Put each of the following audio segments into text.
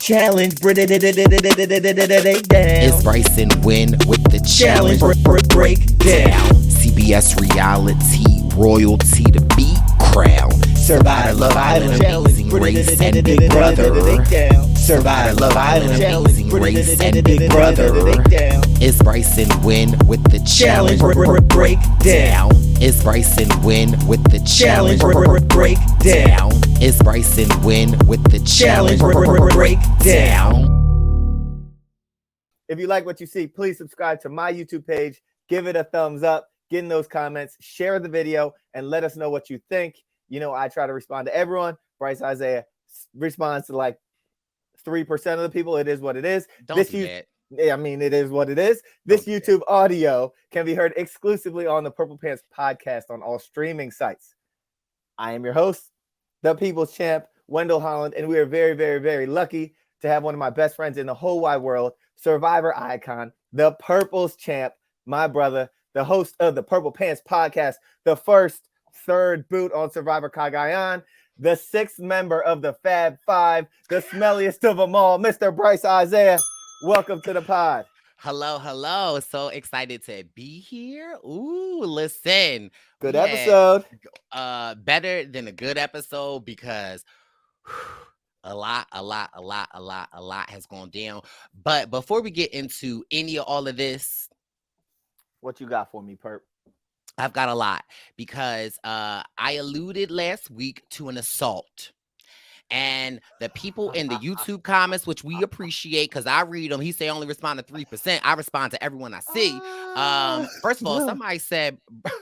challenge. It's Brice and Win with the challenge. Break down. CBS reality royalty to beat crown. Survivor, Love Island, Amazing Race, and Big Brother. Survivor, Love Island, Amazing Race, and Big Brother. It's Brice and Win with the challenge. Break down. It's Brice and Win with the challenge. Break down. It's Brice and Win with the challenge. Break down. If you like what you see, please subscribe to my YouTube page, give it a thumbs up, get in those comments, share the video, and let us know what you think. You know, I try to respond to everyone. Brice Isaiah responds to like 3% of the people. It is what it is. Don't do that. Yeah, I mean, it is what it is. This YouTube audio can be heard exclusively on the Purple Pants podcast on all streaming sites. I am your host, the People's Champ, Wendell Holland, and we are very, very, very lucky to have one of my best friends in the whole wide world, Survivor icon, the Purple's Champ, my brother, the host of the Purple Pants podcast, the third boot on Survivor Cagayan, the sixth member of the Fab Five, the smelliest of them all, Mr. Brice Isaiah. Welcome to the pod. Hello. So excited to be here. Ooh, listen. Good episode. Better than a good episode because a lot has gone down. But before we get into any of all of this, what you got for me, Perp? I've got a lot because I alluded last week to an assault. And the people in the YouTube comments, which we appreciate because I read them, he say only respond to 3%. I respond to everyone I see. First of all, somebody said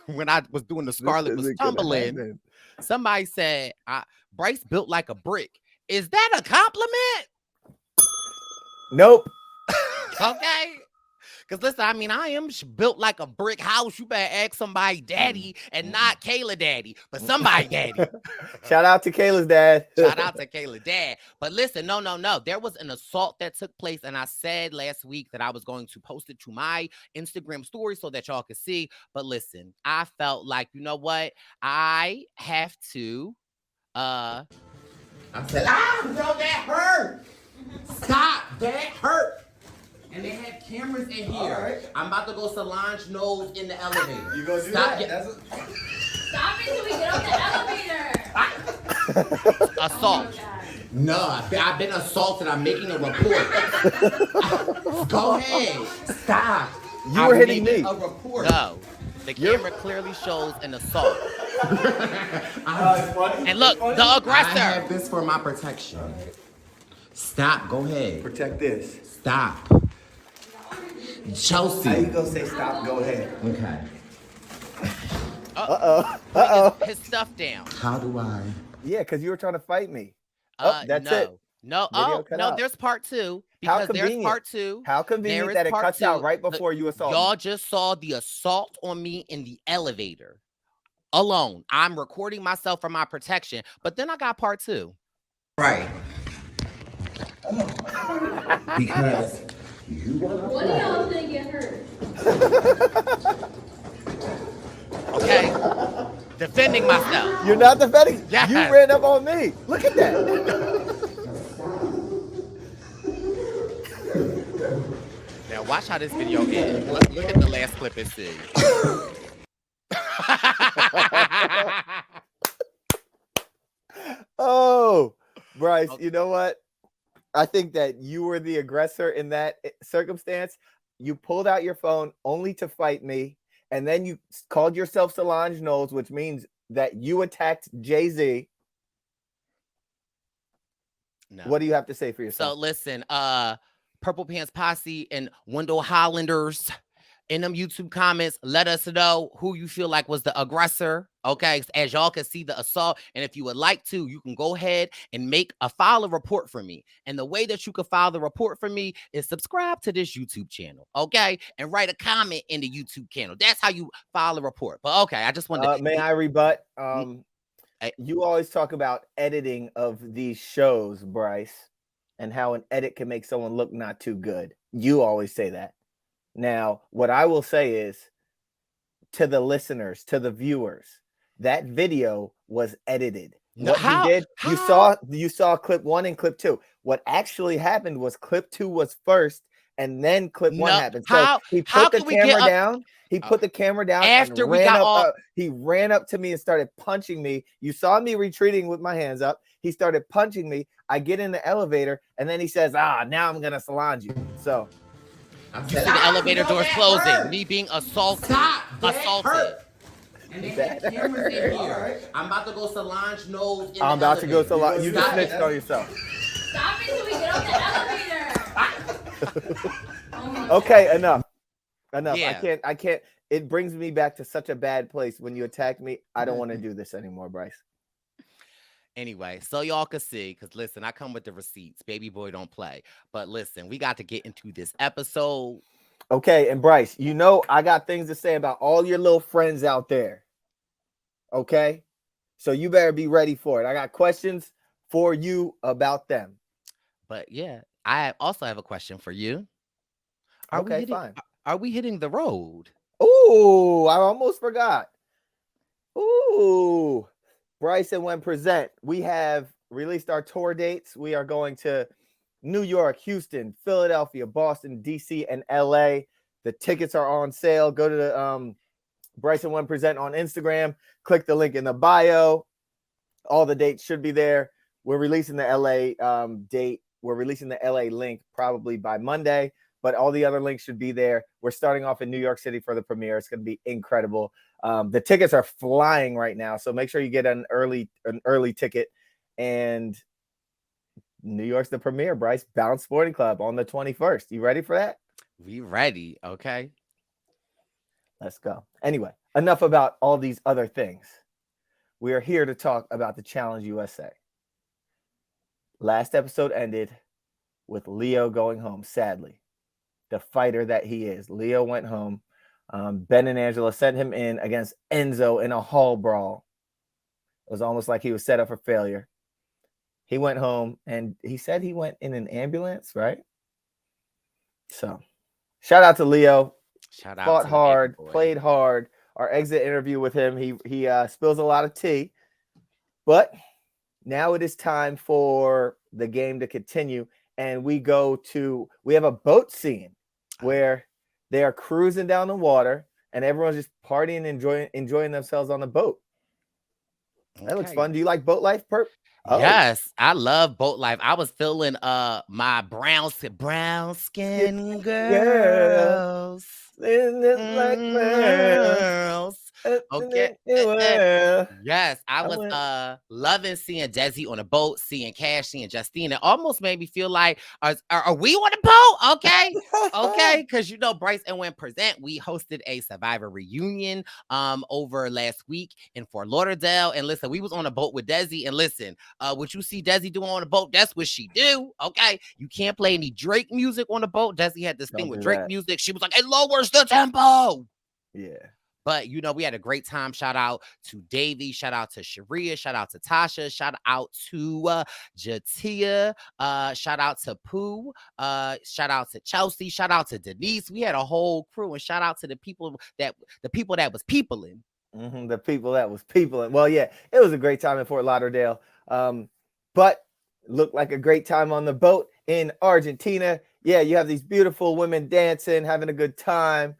when I was doing the Scarlet was tumbling, somebody said Brice built like a brick. Is that a compliment? Nope. Okay. Because listen, I mean, I am built like a brick house. You better ask somebody daddy and not Kayla daddy, but somebody daddy. Shout out to Kayla's dad. Shout out to Kayla dad. But listen, no. There was an assault that took place. And I said last week that I was going to post it to my Instagram story so that y'all could see. But listen, I felt like, you know what? I have to, I said, bro, that hurt. Stop, that hurt. And they have cameras in here. Right. I'm about to go Solange nose in the elevator. You gonna do Stop that? Stop it till we get off the elevator. Assault. No, I've been assaulted. I'm making a report. Go ahead. Stop. You were hitting me. A report. No. The camera clearly shows an assault. And look, the aggressor. I have this for my protection. Stop. Go ahead. Protect this. Stop. Chelsea. How you gonna say stop? Go ahead. Okay. Uh-oh. His stuff down. How do I? Yeah, because you were trying to fight me. That's it. No, there's part two. How Because there's convenient. part two. How convenient that it cuts out right before you assault me. Y'all just saw the assault on me in the elevator. Alone. I'm recording myself for my protection. But then I got part two. Right. Because One of y'all is gonna get hurt. okay. Defending myself. You're not defending. Yes. You ran up on me. Look at that. Now watch how this video ends. Look at the last clip and see. Oh, Brice, you know what? I think that you were the aggressor in that circumstance. You pulled out your phone only to fight me, and then you called yourself Solange Knowles, which means that you attacked Jay-Z. No. What do you have to say for yourself? So listen, Purple Pants Posse and Wendell Hollanders in them YouTube comments, let us know who you feel like was the aggressor. Okay, as y'all can see the assault. And if you would like to, you can go ahead and file a report for me. And the way that you can file the report for me is subscribe to this YouTube channel. Okay, and write a comment in the YouTube channel. That's how you file a report. But okay, I just wanted to. May I rebut? You always talk about editing of these shows, Brice, and how an edit can make someone look not too good. You always say that. Now, what I will say is to the listeners, to the viewers, that video was edited. No, What how? he did, How? you saw clip 1 and clip 2. What actually happened was clip 2 was first, and then clip 1 No, happened. So how? he How put the can we get camera up down. He uh, put the camera down and after we ran got up. all? He ran up to me and started punching me. You saw me retreating with my hands up. He started punching me. I get in the elevator, and then he says, now I'm gonna salon you. So You see the elevator doors closing. Me being assaulted. Assaulted. And they had That cameras in hurt. here. I'm about to go Solange nose in I'm the about to go elevator. salon. You just snitched on yourself. Stop it till we get off the elevator. Oh my Okay, God. enough. Yeah. I can't. It brings me back to such a bad place when you attack me. I don't want to do this anymore, Brice. Anyway, so y'all can see, because listen, I come with the receipts. Baby boy don't play. But listen, we got to get into this episode. Okay, and Brice, you know I got things to say about all your little friends out there. Okay? So you better be ready for it. I got questions for you about them. But yeah, I also have a question for you. Are we Okay, hitting fine. are we hitting the road? Ooh, I almost forgot. Ooh. Brice and When Present. We have released our tour dates. We are going to New York, Houston, Philadelphia, Boston, DC, and LA. The tickets are on sale. Go to the Brice and When Present on Instagram. Click the link in the bio. All the dates should be there. We're releasing the LA date. We're releasing the LA link probably by Monday, but all the other links should be there. We're starting off in New York City for the premiere. It's going to be incredible. The tickets are flying right now, so make sure you get an early ticket. And New York's the premiere, Brice. Bounce Sporting Club on the 21st. You ready for that? We ready, okay? Let's go. Anyway, enough about all these other things. We are here to talk about the Challenge USA. Last episode ended with Leo going home, sadly. The fighter that he is. Leo went home. Ben and Angela sent him in against Enzo in a hall brawl. It was almost like he was set up for failure. He went home, and he said he went in an ambulance, right? So, shout out to Leo. Shout out Fought to hard, the baby boy. played hard. Our exit interview with him, he spills a lot of tea. But now it is time for the game to continue, and we have a boat scene where they are cruising down the water, and everyone's just partying, enjoying themselves on the boat. That looks Okay. fun. Do you like boat life, Perp? Oh. Yes, I love boat life. I was feeling my brown skin girls. Girls. Okay. Yes, I was loving seeing Desi on a boat, seeing Cash, seeing Justine. It almost made me feel like, are we on a boat? Okay. Okay. Because you know, Brice and When Present, we hosted a Survivor reunion over last week in Fort Lauderdale. And listen, we was on a boat with Desi. And listen, what you see Desi doing on a boat, that's what she do. Okay. You can't play any Drake music on the boat. Desi had this thing with Drake music. She was like, it lowers the tempo. Yeah. But, you know, we had a great time. Shout out to Davey. Shout out to Sharia. Shout out to Tasha. Shout out to Jatia. Shout out to Pooh. Shout out to Chelsea. Shout out to Denise. We had a whole crew. And shout out to the people that was peopling. Mm-hmm, the people that was peopling. Well, yeah, it was a great time in Fort Lauderdale. But looked like a great time on the boat in Argentina. Yeah, you have these beautiful women dancing, having a good time.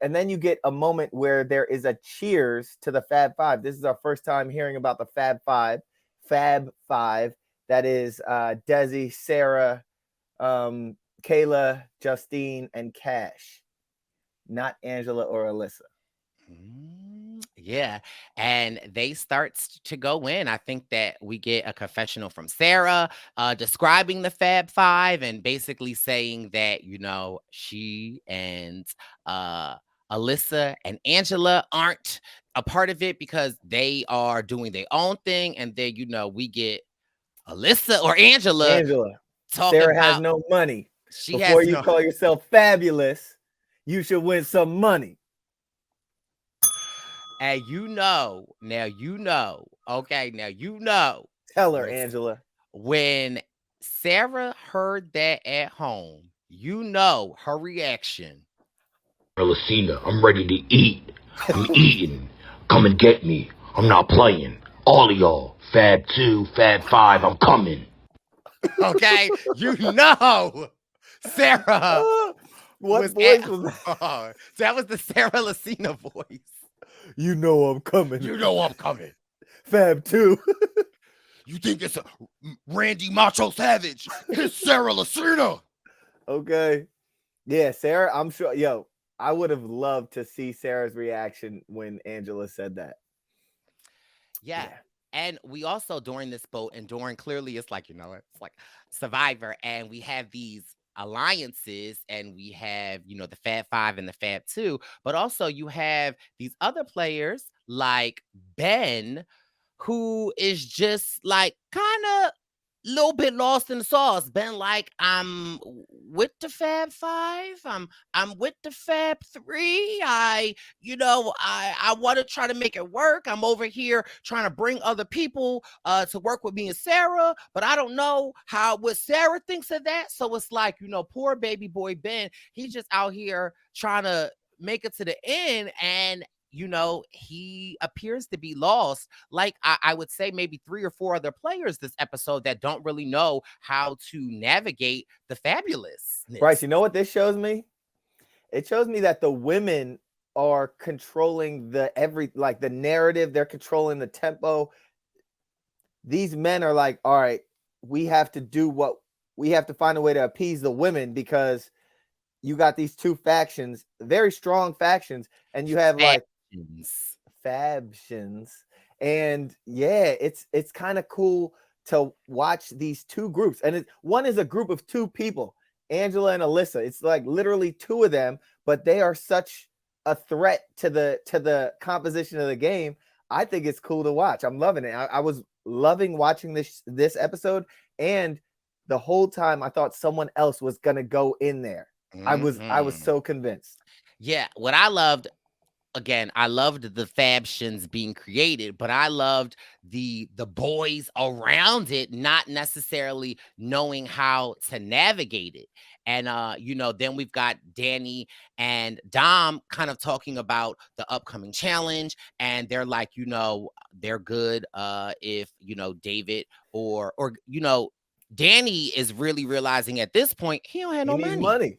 And then you get a moment where there is a cheers to the Fab Five. This is our first time hearing about the Fab Five. Fab Five. That is Desi, Sarah, Kayla, Justine, and Cash. Not Angela or Alyssa. Yeah, and they start to go in. I think that we get a confessional from Sarah describing the Fab Five and basically saying that, you know, she and Alyssa and Angela aren't a part of it because they are doing their own thing. And then, you know, we get Alyssa or Angela talking Sarah about has no money. She Before has you call yourself fabulous, you should win some money. And you know, okay, now you know. Tell her, Angela. When Sarah heard that at home, you know her reaction. Lucina, I'm ready to eat. I'm eating. Come and get me. I'm not playing. All of y'all, Fab 2, Fab 5, I'm coming. Okay, you know, Sarah What was voice was that? that was the Sarah Lacina voice. You know I'm coming. You know I'm coming. Fab 2. You think it's a Randy Macho Savage? It's Sarah Lacina. Okay. Yeah, Sarah, I'm sure. Yo, I would have loved to see Sarah's reaction when Angela said that. Yeah. And we also during this boat and during clearly it's like, it's like Survivor and we have these alliances and we have, the Fab 5 and the Fab 2, but also you have these other players like Ben who is just like kind of little bit lost in the sauce. Ben like, I'm with the Fab 5. I'm with the Fab 3. I want to try to make it work. I'm over here trying to bring other people to work with me and Sarah, but I don't know what Sarah thinks of that. So it's like, poor baby boy Ben, he's just out here trying to make it to the end and he appears to be lost. Like I would say maybe 3 or 4 other players this episode that don't really know how to navigate the fabulous. Brice, you know what this shows me? It shows me that the women are controlling the narrative. They're controlling the tempo. These men are like, all right, we have to find a way to appease the women because you got these two factions, very strong factions, and you have like Fabtions. And yeah, it's kind of cool to watch these two groups. And one is a group of 2 people, Angela and Alyssa. It's like literally 2 of them, but they are such a threat to the composition of the game. I think it's cool to watch. I'm loving it. I was loving watching this episode, and the whole time I thought someone else was gonna go in there. I was so convinced. Yeah, what I loved, again, I loved the Fabtions being created, but I loved the boys around it not necessarily knowing how to navigate it. And then we've got Danny and Dom kind of talking about the upcoming challenge, and they're like, they're good if David or Danny is really realizing at this point he don't have no money.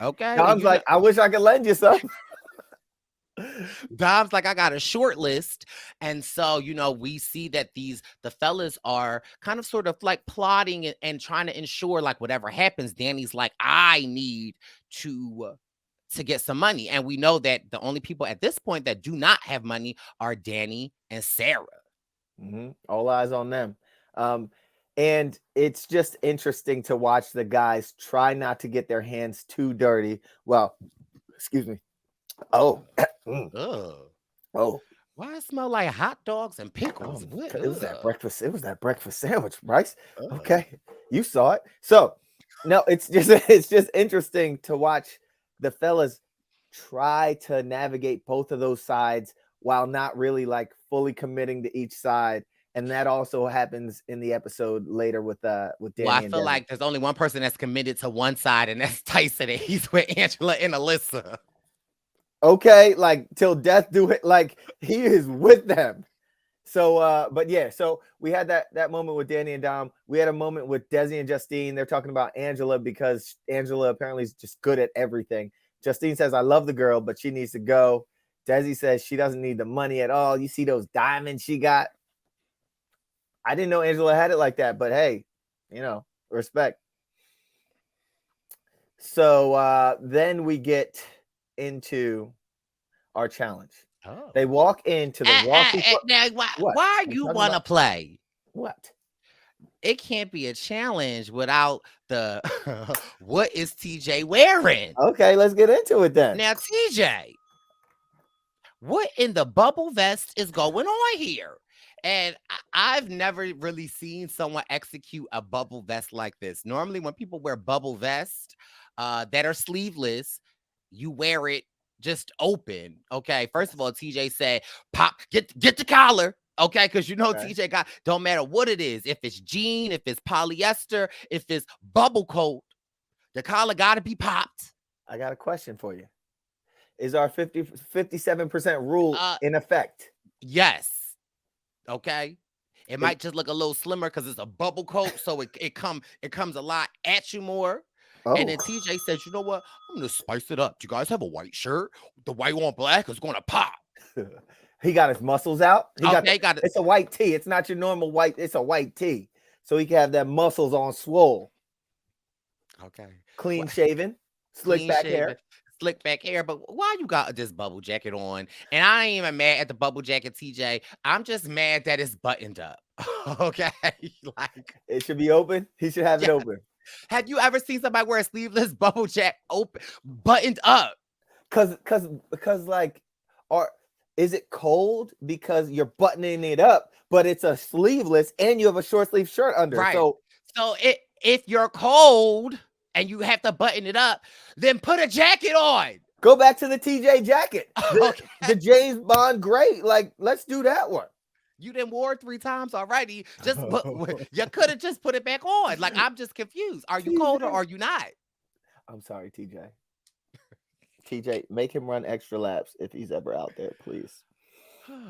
Okay. Dom's like, I wish I could lend you some. Dom's like, I got a short list. And so, we see that the fellas are kind of sort of like plotting and trying to ensure like whatever happens, Danny's like, I need to get some money. And we know that the only people at this point that do not have money are Danny and Sarah. All eyes on them. And it's just interesting to watch the guys try not to get their hands too dirty. Well, excuse me. Oh. Why it smell like hot dogs and pickles? It was that breakfast. It was that breakfast sandwich, Brice. Okay, you saw it. So no, it's just interesting to watch the fellas try to navigate both of those sides while not really like fully committing to each side. And that also happens in the episode later with Danny. Well, I feel like there's only one person that's committed to one side, and that's Tyson, and he's with Angela and Alyssa. Okay, like till death do it. Like he is with them. So, but yeah, so we had that moment with Danny and Dom. We had a moment with Desi and Justine. They're talking about Angela because Angela apparently is just good at everything. Justine says, I love the girl, but she needs to go. Desi says she doesn't need the money at all. You see those diamonds she got? I didn't know Angela had it like that, but hey, respect. So then we get into our challenge. They walk into the walking. Now, why you want to play? What? It can't be a challenge without the what is TJ wearing? Okay, let's get into it then. Now, TJ, what in the bubble vest is going on here? And I've never really seen someone execute a bubble vest like this. Normally, when people wear bubble vests that are sleeveless, you wear it just open. Okay. First of all, TJ said, "Pop, get the collar." Okay, because TJ don't matter what it is. If it's jean, if it's polyester, if it's bubble coat, the collar got to be popped. I got a question for you. Is our 57% rule in effect? Yes. Okay. It might just look a little slimmer because it's a bubble coat, so it comes a lot at you more. And then Oh, TJ says, you know what? I'm gonna spice it up. Do you guys have a white shirt? The white on black is gonna pop. he got his muscles out. Okay, got it. It's a white tee. It's not your normal white. It's a white tee, so he can have that muscles on swole, Okay. clean Well, shaven, slick back hair. Slick back hair, but why you got this bubble jacket on? And I ain't even mad at the bubble jacket, TJ. I'm just mad that it's buttoned up. Okay. Like, It should be open. He should have it yeah. open. Have you ever seen somebody wear a sleeveless bubble jacket open, buttoned up? Because like, is it cold because you're buttoning it up, but it's a sleeveless and you have a short sleeve shirt under? Right. So If you're cold and you have to button it up, then put a jacket on. go back to the TJ jacket, Okay. the James Bond gray. Like, let's do that one. You done wore it 3 times already. You could have just put it back on. Like, I'm just confused. Are you cold or are you not? I'm sorry, TJ. TJ, make him run extra laps if he's ever out there, please.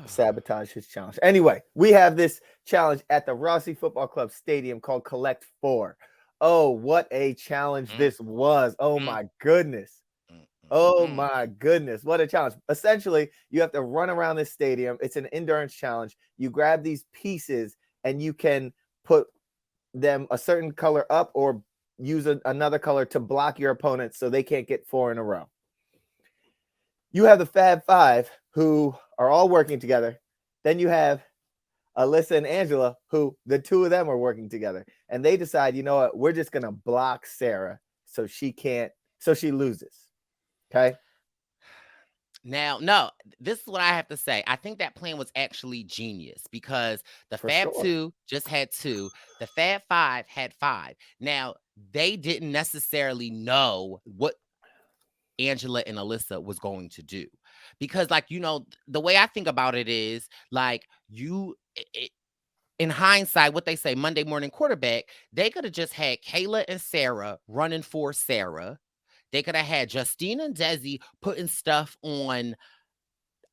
Sabotage his challenge. Anyway, we have this challenge at the Rossi Football Club Stadium called Collect 4. Oh, what a challenge this was. Oh, my goodness. Oh, my goodness. What a challenge. Essentially, you have to run around this stadium. It's an endurance challenge. You grab these pieces and you can put them a certain color up or use another color to block your opponents so they can't get 4 in a row. You have the Fab Five who are all working together. Then you have Alyssa and Angela, who the two of them are working together. And they decide, you know what, we're just going to block Sarah so she loses. Okay. Now, no, this is what I have to say. I think that plan was actually genius because the For Fab sure. 2 just had 2. The Fab 5 had 5. Now, they didn't necessarily know what Angela and Alyssa was going to do because, like, you know, the way I think about it is like in hindsight, what they say, Monday morning quarterback, they could have just had Kayla and Sarah running for Sarah. They could have had Justine and Desi putting stuff on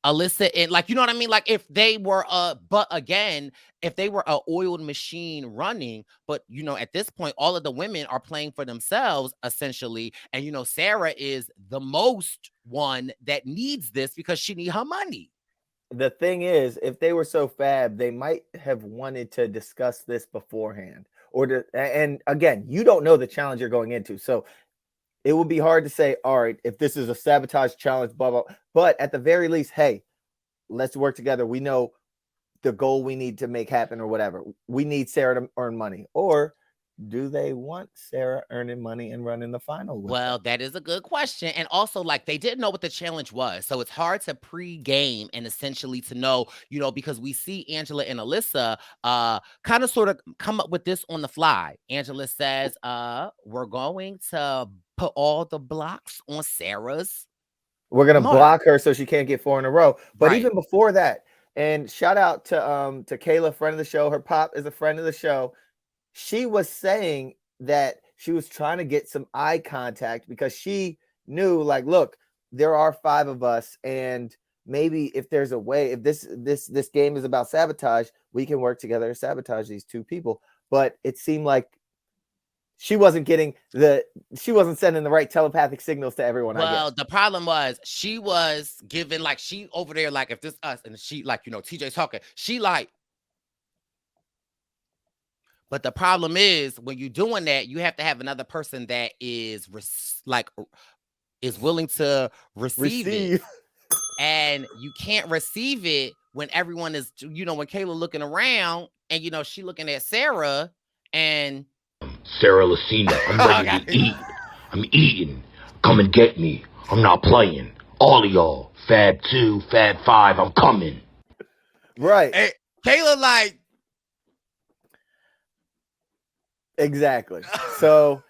Alyssa and, like, you know what I mean? Like, if they were but again, if they were a oiled machine running, but you know, at this point, all of the women are playing for themselves essentially. And you know, Sarah is the most one that needs this because she needs her money. The thing is, if they were so fab, they might have wanted to discuss this beforehand and again, you don't know the challenge you're going into. So it would be hard to say, all right, if this is a sabotage challenge, blah, blah. But at the very least, hey, let's work together. We know the goal we need to make happen or whatever. We need Sarah to earn money. Or do they want Sarah earning money and running the final? Well, that is a good question. And also, like, they didn't know what the challenge was. So it's hard to pre-game and essentially to know, you know, because we see Angela and Alyssa kind of sort of come up with this on the fly. Angela says, we're going to put all the blocks on Sarah's. We're going to mark. block her so she can't get 4 in a row. But Right. even before that, and shout out to Kayla, friend of the show. Her pop is a friend of the show. She was saying that she was trying to get some eye contact because she knew, like, look, there are 5 of us, and maybe if there's a way, if this game is about sabotage, we can work together to sabotage these 2 people. But it seemed like she wasn't sending the right telepathic signals to everyone. Well, the problem was she was giving, like, she over there, like, if this us, and she, like, you know, TJ's talking, she like. But the problem is when you're doing that, you have to have another person that is willing to receive it. And you can't receive it when everyone is, you know, when Kayla looking around and, you know, she looking at Sarah and Sarah Lucina, I'm ready to eat. I'm eating. Come and get me. I'm not playing. All of y'all. Fab 2, Fab 5, I'm coming. Right. And Kayla like. Exactly. So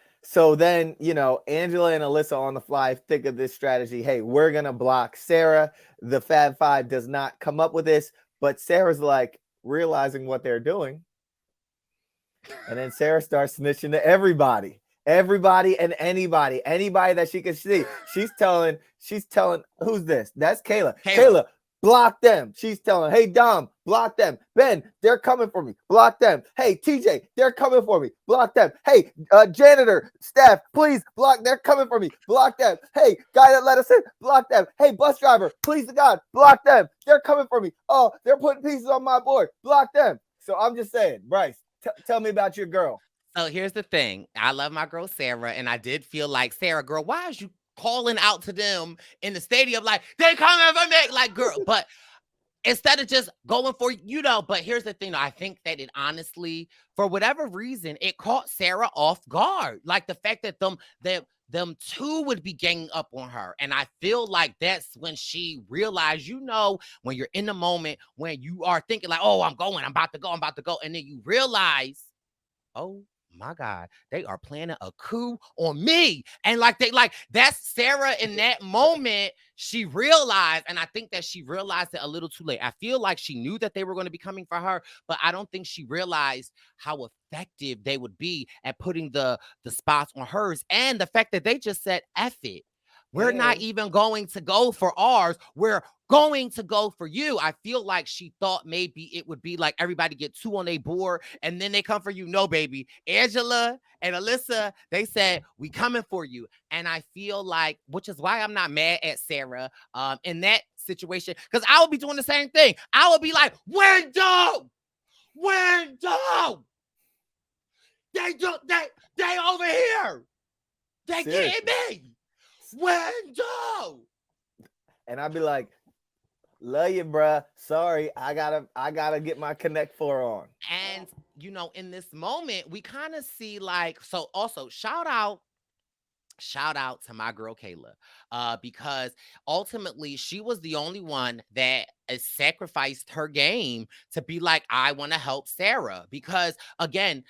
then, you know, Angela and Alyssa on the fly think of this strategy. Hey, we're going to block Sarah. The Fab Five does not come up with this, but Sarah's like realizing what they're doing. And then Sarah starts snitching to everybody and anybody that she can see. She's telling, who's this? That's Kayla. Kayla, block them. She's telling, hey, Dom, block them. Ben, they're coming for me. Block them. Hey, TJ, they're coming for me. Block them. Hey, janitor, staff, please block. They're coming for me. Block them. Hey, guy that let us in, block them. Hey, bus driver, please to God, block them. They're coming for me. Oh, they're putting pieces on my board. Block them. So I'm just saying, Brice, tell me about your girl. So here's the thing. I love my girl Sarah, and I did feel like, Sarah, girl, why is you calling out to them in the stadium like, they coming for me? Like, girl, but instead of just going for, but here's the thing. I think that it honestly, for whatever reason, it caught Sarah off guard. Like the fact that them two would be ganging up on her. And I feel like that's when she realized, when you're in the moment, when you are thinking like, oh, I'm about to go. And then you realize, oh my God, they are planning a coup on me. And that's Sarah in that moment. She realized, and I think that she realized it a little too late. I feel like she knew that they were going to be coming for her, but I don't think she realized how effective they would be at putting the spots on hers. And the fact that they just said, F it. We're not even going to go for ours. We're going to go for you. I feel like she thought maybe it would be like everybody get two on their board and then they come for you. No, baby. Angela and Alyssa, they said, we coming for you. And I feel like, which is why I'm not mad at Sarah in that situation, because I would be doing the same thing. I would be like, Wendell! They over here. They getting me. Wendell! And I'd be like, love you, bruh. Sorry, I gotta get my Connect 4 on. And in this moment, we kind of see so also shout out to my girl Kayla, because ultimately she was the only one that sacrificed her game to be like, I want to help Sarah, because again,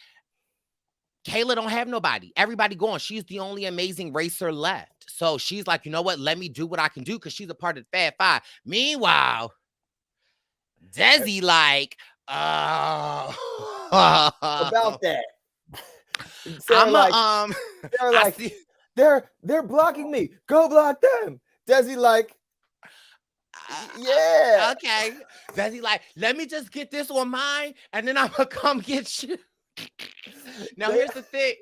Kayla don't have nobody. Everybody going. She's the only amazing racer left. So she's like, you know what? Let me do what I can do, because she's a part of the Fab Five. Meanwhile, Desi About that. They're blocking me. Go block them. Desi yeah. Okay. Desi let me just get this on mine, and then I'm gonna come get you. Now here's the thing.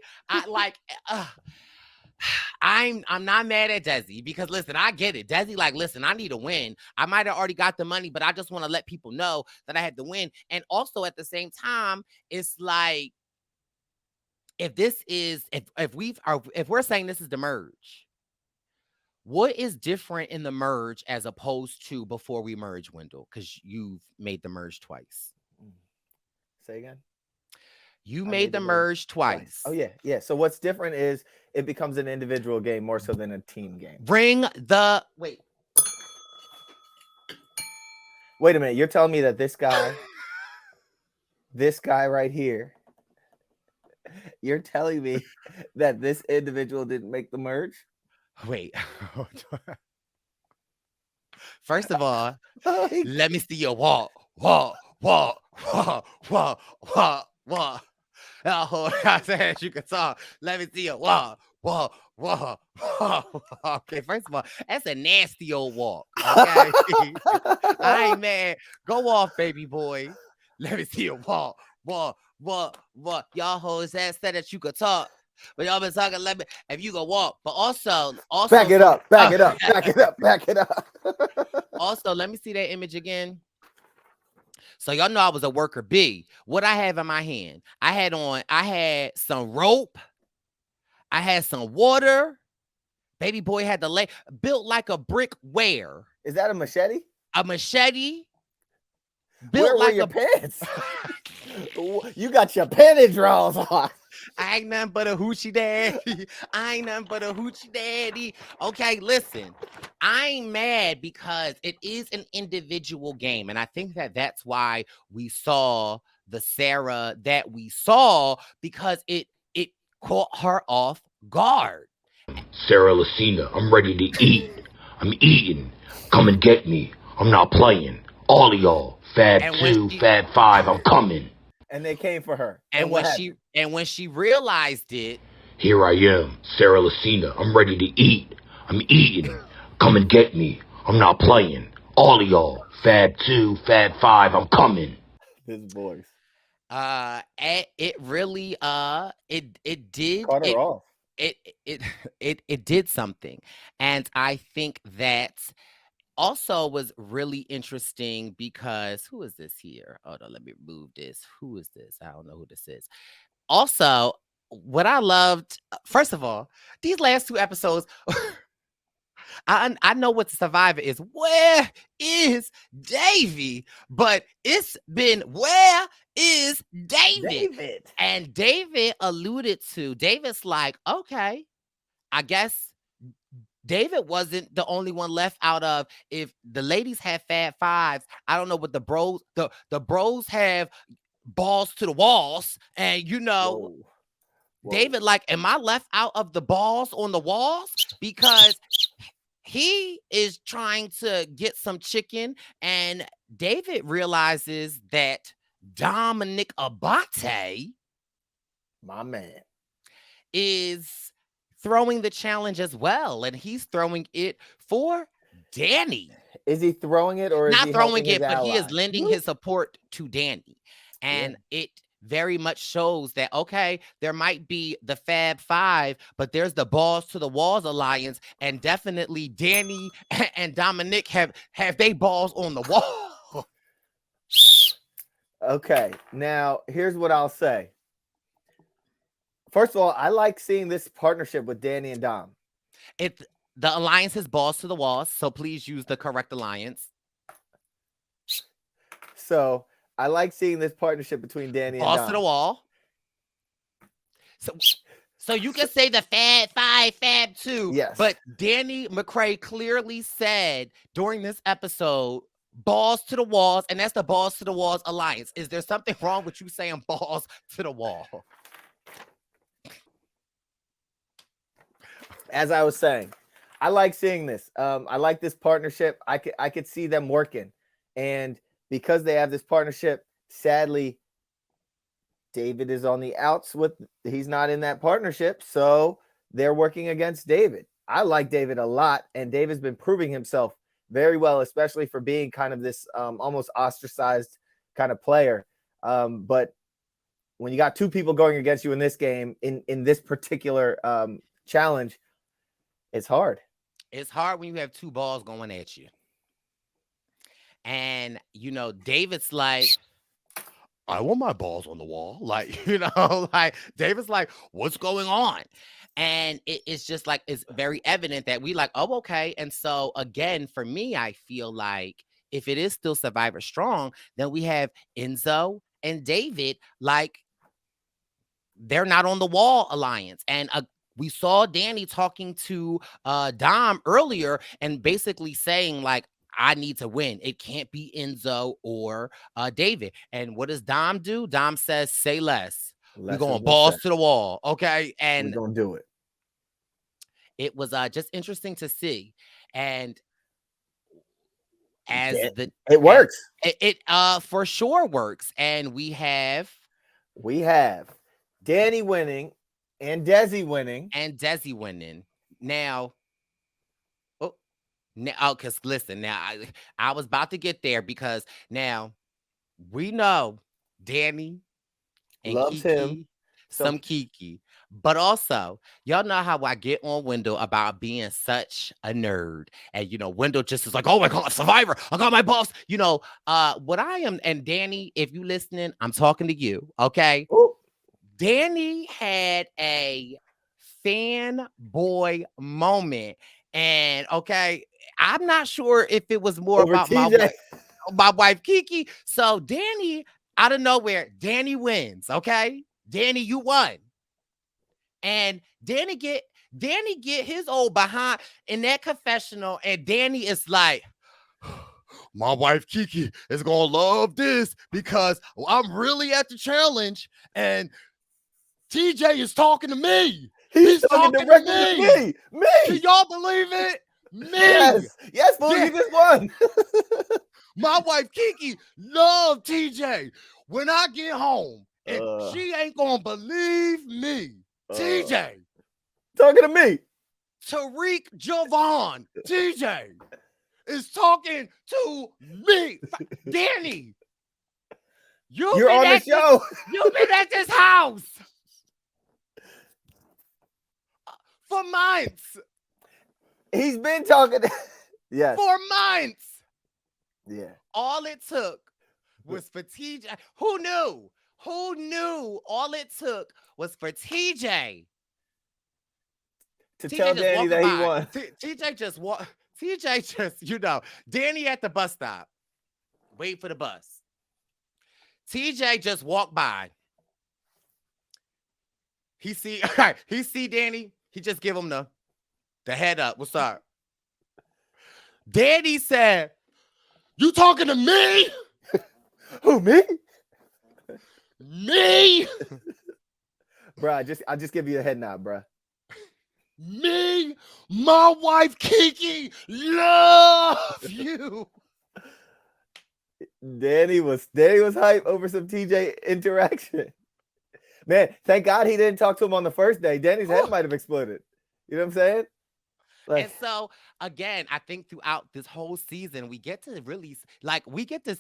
I'm not mad at Desi, because listen, I get it. Desi listen, I need a win. I might have already got the money, but I just want to let people know that I had to win. And also at the same time, it's like, if we're saying this is the merge, what is different in the merge as opposed to before we merge, Wendell? Because you've made the merge twice. Say again. You made the merge twice. Oh, yeah. So what's different is it becomes an individual game more so than a team game. Wait a minute. You're telling me that this guy right here, you're telling me that this individual didn't make the merge? Wait. First of all, let me see your walk. I said you could talk. Let me see your walk. Okay, first of all, that's a nasty old walk. Okay, I ain't mad. Go off, baby boy. Let me see your walk. Y'all hoes said that you could talk, but y'all been talking. Let me, if you can walk, but also back it up. Also, let me see that image again. So y'all know I was a worker bee. What I have in my hand, I had some rope. I had some water. Baby boy had the leg built like a brick. Where? Is that a machete? A machete. Where were your pants? You got your panty draws on. I ain't nothing but a hoochie daddy. Okay, listen. I ain't mad because it is an individual game. And I think that that's why we saw the Sarah that we saw, because it caught her off guard. Sarah Lucina, I'm ready to eat. I'm eating. Come and get me. I'm not playing. All of y'all. Fab 2, Fab 5, I'm coming. And they came for her. And when she realized it, here I am, Sarah Lucina. I'm ready to eat. I'm eating. Come and get me. I'm not playing. All of y'all. Fab 2, Fab 5, I'm coming. His voice It really it did caught her off. it did something, and I think that also was really interesting because who is this here? Hold on, let me remove this. Who is this? I don't know who this is. Also, what I loved, first of all, these last 2 episodes, I know what the Survivor is. Where is Davy? But it's been where is David? And David alluded to, David's like, okay, I guess David wasn't the only one left out of, if the ladies have Fab Fives, I don't know what the bros, the bros have balls to the walls. And Whoa. David, like, am I left out of the balls on the walls? Because he is trying to get some chicken, and David realizes that Dominic Abate, my man, is throwing the challenge as well, and he's throwing it for Danny. Is he throwing it, or is not he throwing helping it, his but he is ally? lending his support to Danny, and it very much shows that, okay, there might be the Fab Five, but there's the Balls to the Walls Alliance, and definitely Danny and Dominic have they balls on the wall. Okay, now here's what I'll say. First of all, I like seeing this partnership with Danny and Dom. The alliance is Balls to the Walls, so please use the correct alliance. So I like seeing this partnership between Danny and Dom. Balls to the wall. So you can say the Fab 5, Fab 2. Yes. But Danny McCray clearly said during this episode, balls to the walls, and that's the Balls to the Walls Alliance. Is there something wrong with you saying balls to the wall? As I was saying, I like seeing this. I like this partnership. I could see them working. And because they have this partnership, sadly, David is on the outs he's not in that partnership. So they're working against David. I like David a lot, and David's been proving himself very well, especially for being kind of this almost ostracized kind of player. But when you got 2 people going against you in this game, in this particular challenge, it's hard. It's hard when you have 2 balls going at you. And, David's like, I want my balls on the wall. Like, like David's like, what's going on? And it's just like, it's very evident that we like, oh, okay. And so again, for me, I feel like if it is still Survivor Strong, then we have Enzo and David, like, they're not on the wall alliance. And we saw Danny talking to Dom earlier and basically saying, like, I need to win. It can't be Enzo or David. And what does Dom do? Dom says, say less. We're going balls to the wall. Okay. And we're going to do it. It was just interesting to see. And as it works. It for sure works. And we have Danny winning and Desi winning. Now, because listen, now I was about to get there, because now we know Danny and loves Kiki, him some Kiki, but also y'all know how I get on Wendell about being such a nerd, and Wendell just is like, oh my God, Survivor, I got my boss. What I am, and Danny, if you listening, I'm talking to you, okay? Ooh. Danny had a fanboy moment. And okay, I'm not sure if it was more about my wife Kiki. So Danny, out of nowhere, Danny wins. Okay, Danny, you won. And Danny get his old behind in that confessional, and Danny is like, my wife Kiki is gonna love this because I'm really at the challenge, and TJ is talking to me. He's talking directly to me. Can y'all believe it? Me. Yes, fool, you just won. My wife Kiki loves TJ. When I get home, and she ain't gonna believe me. TJ. Talking to me. Tariq Javon. TJ is talking to me. Danny, You're on the show. You've been at this house for months. He's been talking. Yes. For months. Yeah. All it took was for TJ. Who knew? Who knew all it took was for TJ To tell Danny that he won. TJ just walked. TJ just, Danny at the bus stop. Wait for the bus. TJ just walked by. He see Danny. He just give him the head up. What's up? Danny said, "You talking to me?" Who, me? Me? Bruh, I just give you a head nod, bruh. Me? My wife Kiki love you. Danny was hype over some TJ interaction. Man, thank God he didn't talk to him on the first day. Danny's head might have exploded. You know what I'm saying? And so, again, I think throughout this whole season, we get to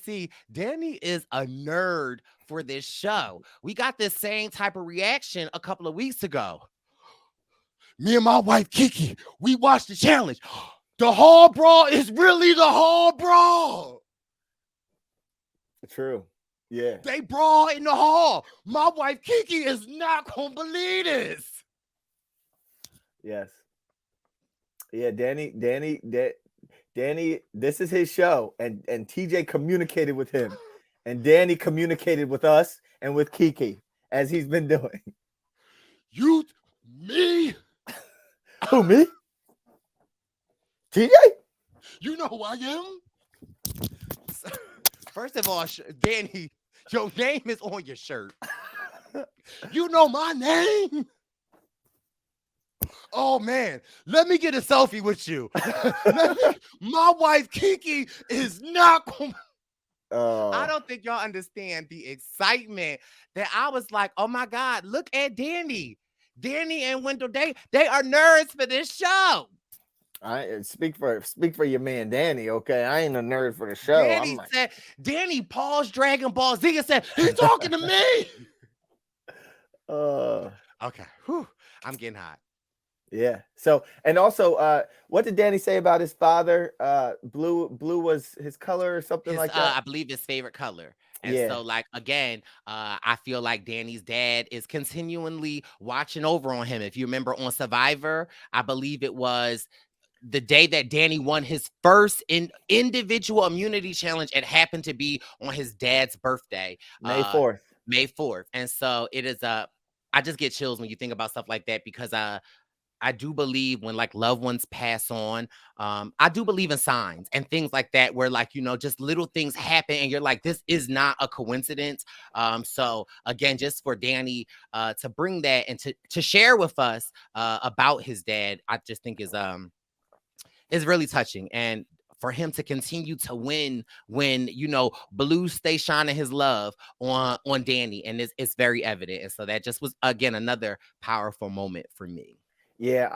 see Danny is a nerd for this show. We got this same type of reaction a couple of weeks ago. Me and my wife, Kiki, we watched the challenge. The hall brawl is really the hall brawl. True. Yeah. They brawl in the hall. My wife, Kiki, is not going to believe this. Yes. Yeah, Danny, this is his show, and TJ communicated with him, and Danny communicated with us and with Kiki, as he's been doing. Me? Who, me? TJ? You know who I am? First of all, Danny, your name is on your shirt. You know my name? Oh, man. Let me get a selfie with you. My wife, Kiki, is not going I don't think y'all understand the excitement that I was like, oh, my God, look at Danny. Danny and Wendell, they are nerds for this show. I speak for your man Danny, okay? I ain't a nerd for the show. Danny paused Dragon Ball Z and said, he's talking to me. Okay. Whew. I'm getting hot. Yeah. So, and also, what did Danny say about his father? Blue was his color or something like that? I believe his favorite color. And so, again, I feel like Danny's dad is continually watching over on him. If you remember on Survivor, I believe it was the day that Danny won his first individual immunity challenge. It happened to be on his dad's birthday. May 4th. May 4th. And so it is, I just get chills when you think about stuff like that, because I do believe when loved ones pass on, I do believe in signs and things like that, where just little things happen and you're like, this is not a coincidence. So again, just for Danny to bring that and to share with us about his dad, I just think is really touching. And for him to continue to win when, Blue stay shining his love on Danny, and it's very evident. And so that just was, again, another powerful moment for me. Yeah,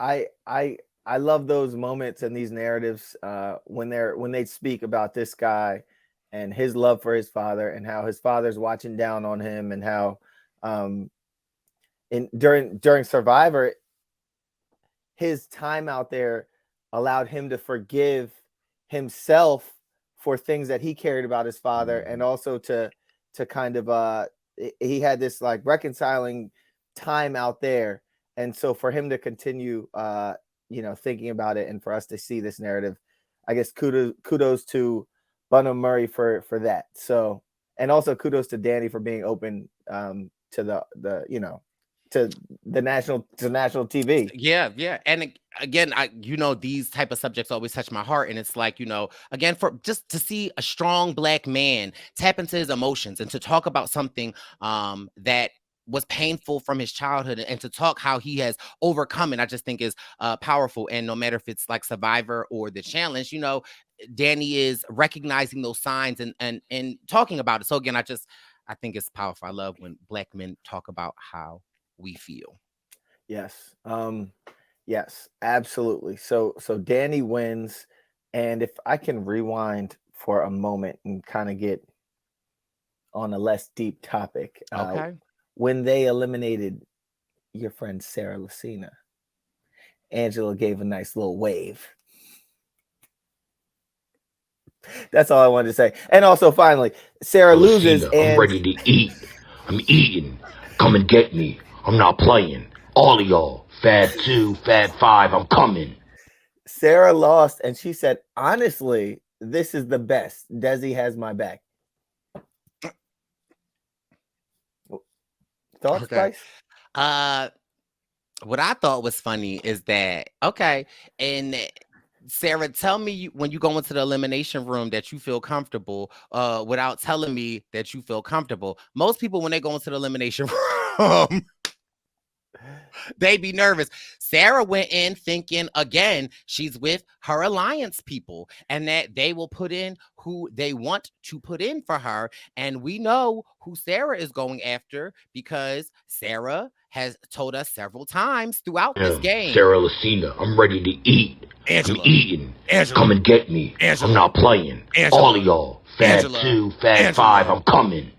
I love those moments and these narratives when they speak about this guy and his love for his father, and how his father's watching down on him, and how during Survivor, his time out there allowed him to forgive himself for things that he cared about his father, and also to kind of he had this reconciling time out there. And so for him to continue, thinking about it, and for us to see this narrative, I guess kudos to Bunham Murray for that. So, and also kudos to Danny for being open to the national TV. Yeah. And again, these type of subjects always touch my heart. And it's again, for just to see a strong Black man tap into his emotions and to talk about something that was painful from his childhood, and to talk how he has overcome it, I just think is powerful. And no matter if it's Survivor or the challenge, Danny is recognizing those signs and talking about it. So again, I think it's powerful. I love when Black men talk about how we feel. Yes. Yes, absolutely. So Danny wins. And if I can rewind for a moment and kind of get on a less deep topic, Okay. when they eliminated your friend Sarah Lucina, Angela gave a nice little wave. That's all I wanted to say. And also, finally, Sarah loses, Lucina, I'm and ready to eat. I'm eating. Come and get me. I'm not playing. All of y'all. Fab 2, Fab 5, I'm coming. Sarah lost, and she said, honestly, this is the best. Desi has my back. Thoughts, Okay. Bryce? What I thought was funny is that okay, and Sarah, tell me when you go into the elimination room that you feel comfortable, without telling me that you feel comfortable. Most people, when they go into the elimination room, they be nervous. Sarah went in thinking again she's with her alliance people and that they will put in who they want to put in for her. And we know who Sarah is going after because Sarah has told us several times throughout this Yeah, game. Sarah Lucina, I'm ready to eat. Angela. I'm eating. Angela. Come and get me. Angela. I'm not playing. Angela. All of y'all. Fab Angela. 2, Fab Angela. 5, I'm coming.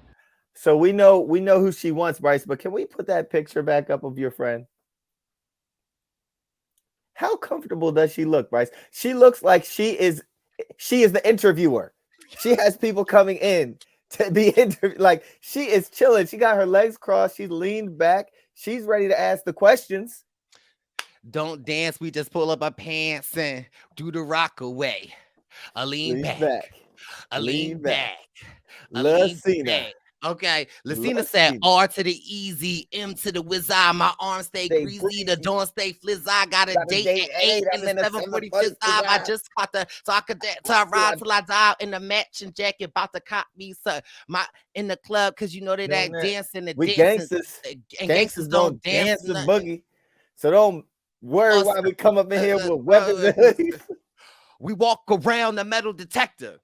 So we know who she wants, Bryce, but can we put that picture back up of your friend? How comfortable does she look, Bryce? She looks like she is the interviewer. She has people coming in to be interviewed. Like she is chilling. She got her legs crossed. She's leaned back. She's ready to ask the questions. Don't dance. We just pull up our pants and do the rock away. A lean back. A lean back. A lean Lucina. back. Okay. Lucina said R to the easy, M to the wizard. My arms stay greasy. The dawn stay flizz. I got a date at 8 and the 7:45. I just caught the so I could ride till I die in the matching jacket. About to cop me in the club because you know they that dancing. We gangsters. And Gangsters don't dance the boogie. So don't worry why we come up in here with weapons. We walk around the metal detector.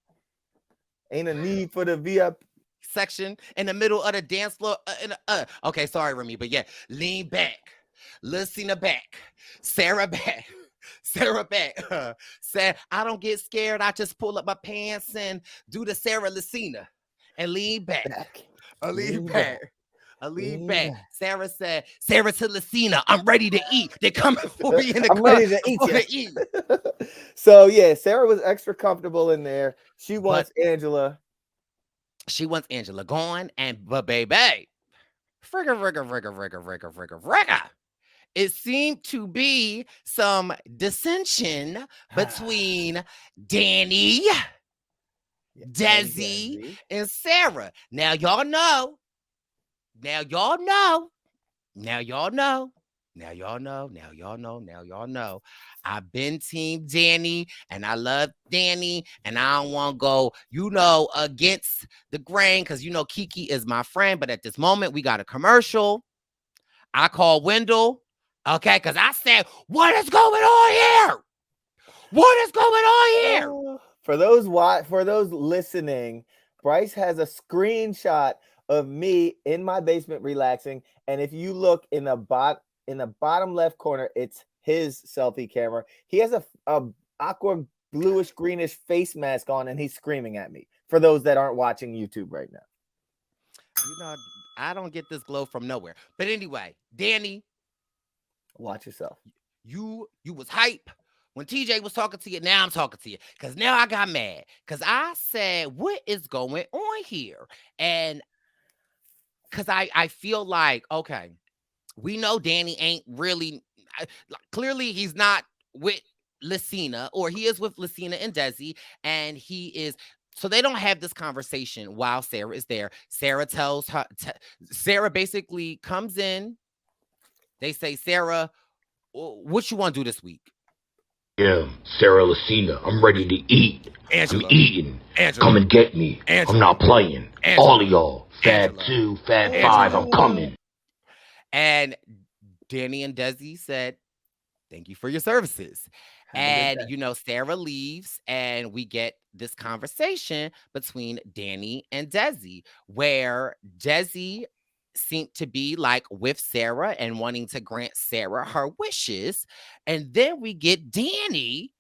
Ain't a need for the VIP section in the middle of the dance floor. Okay, sorry, Remy, but yeah, lean back, Lucina back, Sarah back. Sarah back. Said, I don't get scared. I just pull up my pants and do the Sarah Lucina and lean back. I lean back. I lean back. Sarah said, Sarah to Lucina, I'm ready to eat. They're coming for me in the I'm ready to eat. So yeah, Sarah was extra comfortable in there. She wants Angela. She wants Angela gone, but baby, frigga. It seemed to be some dissension between Danny, Desi, and Sarah. Now y'all know. I've been team Danny and I love Danny and I don't want to go, against the grain because, Kiki is my friend. But at this moment, we got a commercial. I call Wendell, okay, because I said, what is going on here? What is going on here? For those listening, Bryce has a screenshot of me in my basement relaxing, and if you look in the bottom left corner, it's his selfie camera. He has a aqua bluish greenish face mask on, and he's screaming at me. For those that aren't watching YouTube right now, I don't get this glow from nowhere. But anyway, Danny, watch yourself. You was hype when TJ was talking to you. Now I'm talking to you because now I got mad because I said, what is going on here? And because I feel like, okay, we know Danny ain't really, clearly he's not with Lucina, or he is with Lucina and Desi, and he is, so they don't have this conversation while Sarah is there. Sarah tells her, Sarah basically comes in, they say, Sarah, what you want to do this week? Yeah, Sarah Lucina, I'm ready to eat. Angela. I'm eating. Angela. Come and get me. Angela. I'm not playing. Angela. All of y'all. Fab 2, Fab 5, I'm coming. And Danny and Desi said, thank you for your services. And, Sarah leaves and we get this conversation between Danny and Desi, where Desi seemed to be like with Sarah and wanting to grant Sarah her wishes. And then we get Danny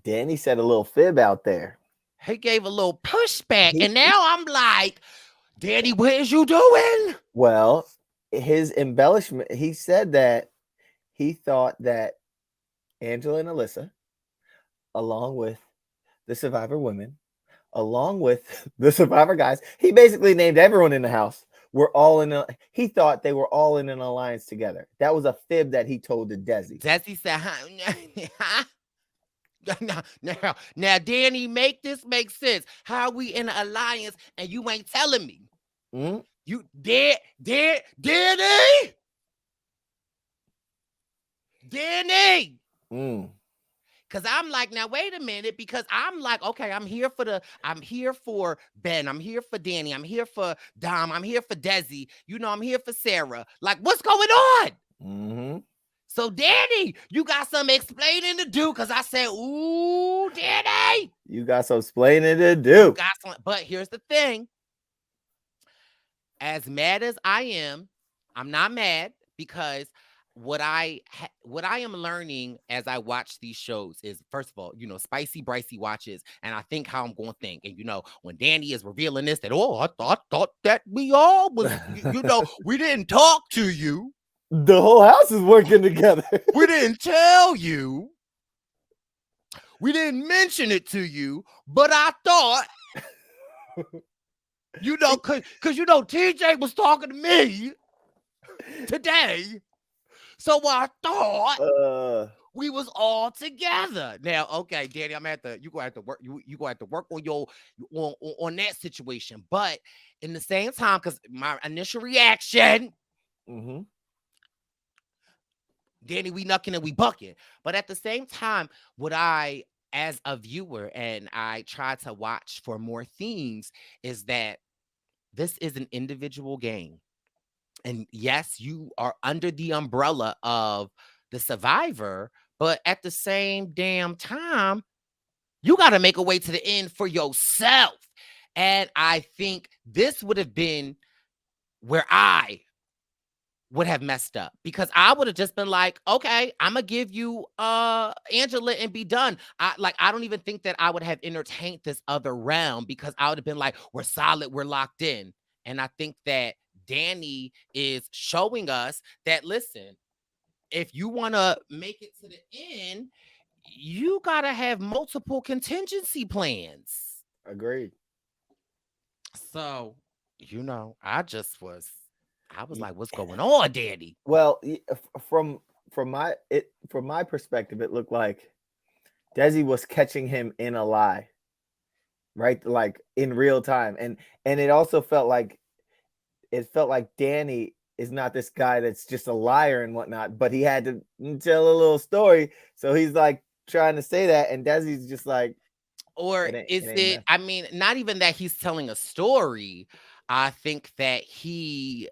Danny said a little fib out there. He gave a little pushback, He- and now I'm like, Danny, what is you doing? Well, his embellishment, he said that he thought that Angela and Alyssa, along with the Survivor women, along with the Survivor guys, he basically named everyone in the house, were all in he thought they were all in an alliance together. That was a fib that he told to Desi. Desi said, huh? Now, Danny, make this make sense. How we in an alliance and you ain't telling me? Mm? You Danny? Mm. Cause I'm like, now wait a minute, because I'm like, okay, I'm here for Ben, I'm here for Danny, I'm here for Dom, I'm here for Desi, I'm here for Sarah. Like, what's going on? Mm-hmm. So, Danny, you got some explaining to do, because I said, ooh, Danny. You got some explaining to do. But here's the thing. As mad as I am, I'm not mad, because what I am learning as I watch these shows is, first of all, Spicy Bricey watches, and I think how I'm going to think. And when Danny is revealing this, that I thought that we all was, we didn't talk to you. The whole house is working together. We didn't tell you. We didn't mention it to you, but I thought, because TJ was talking to me today. So I thought we was all together. Now, okay, Danny, you gonna have to work. You gonna have to work on on that situation. But in the same time, because my initial reaction, mm-hmm. Danny, we knucking and we bucking. But at the same time, what I, as a viewer, and I try to watch for more themes, is that this is an individual game. And yes, you are under the umbrella of the Survivor, but at the same damn time, you got to make a way to the end for yourself. And I think this would have been where I would have messed up, because I would have just been like, okay, I'm gonna give you Angela and be done. I don't even think that I would have entertained this other round, because I would have been like, we're solid, we're locked in. And I think that Danny is showing us that, listen, if you want to make it to the end, you got to have multiple contingency plans. Agreed. So, I was like, what's going on, Danny? Well, from my perspective, it looked like Desi was catching him in a lie, right? Like in real time. And it also felt like Danny is not this guy that's just a liar and whatnot, but he had to tell a little story. So he's like trying to say that, and Desi's just like, or is it, I mean, not even that he's telling a story. I think that he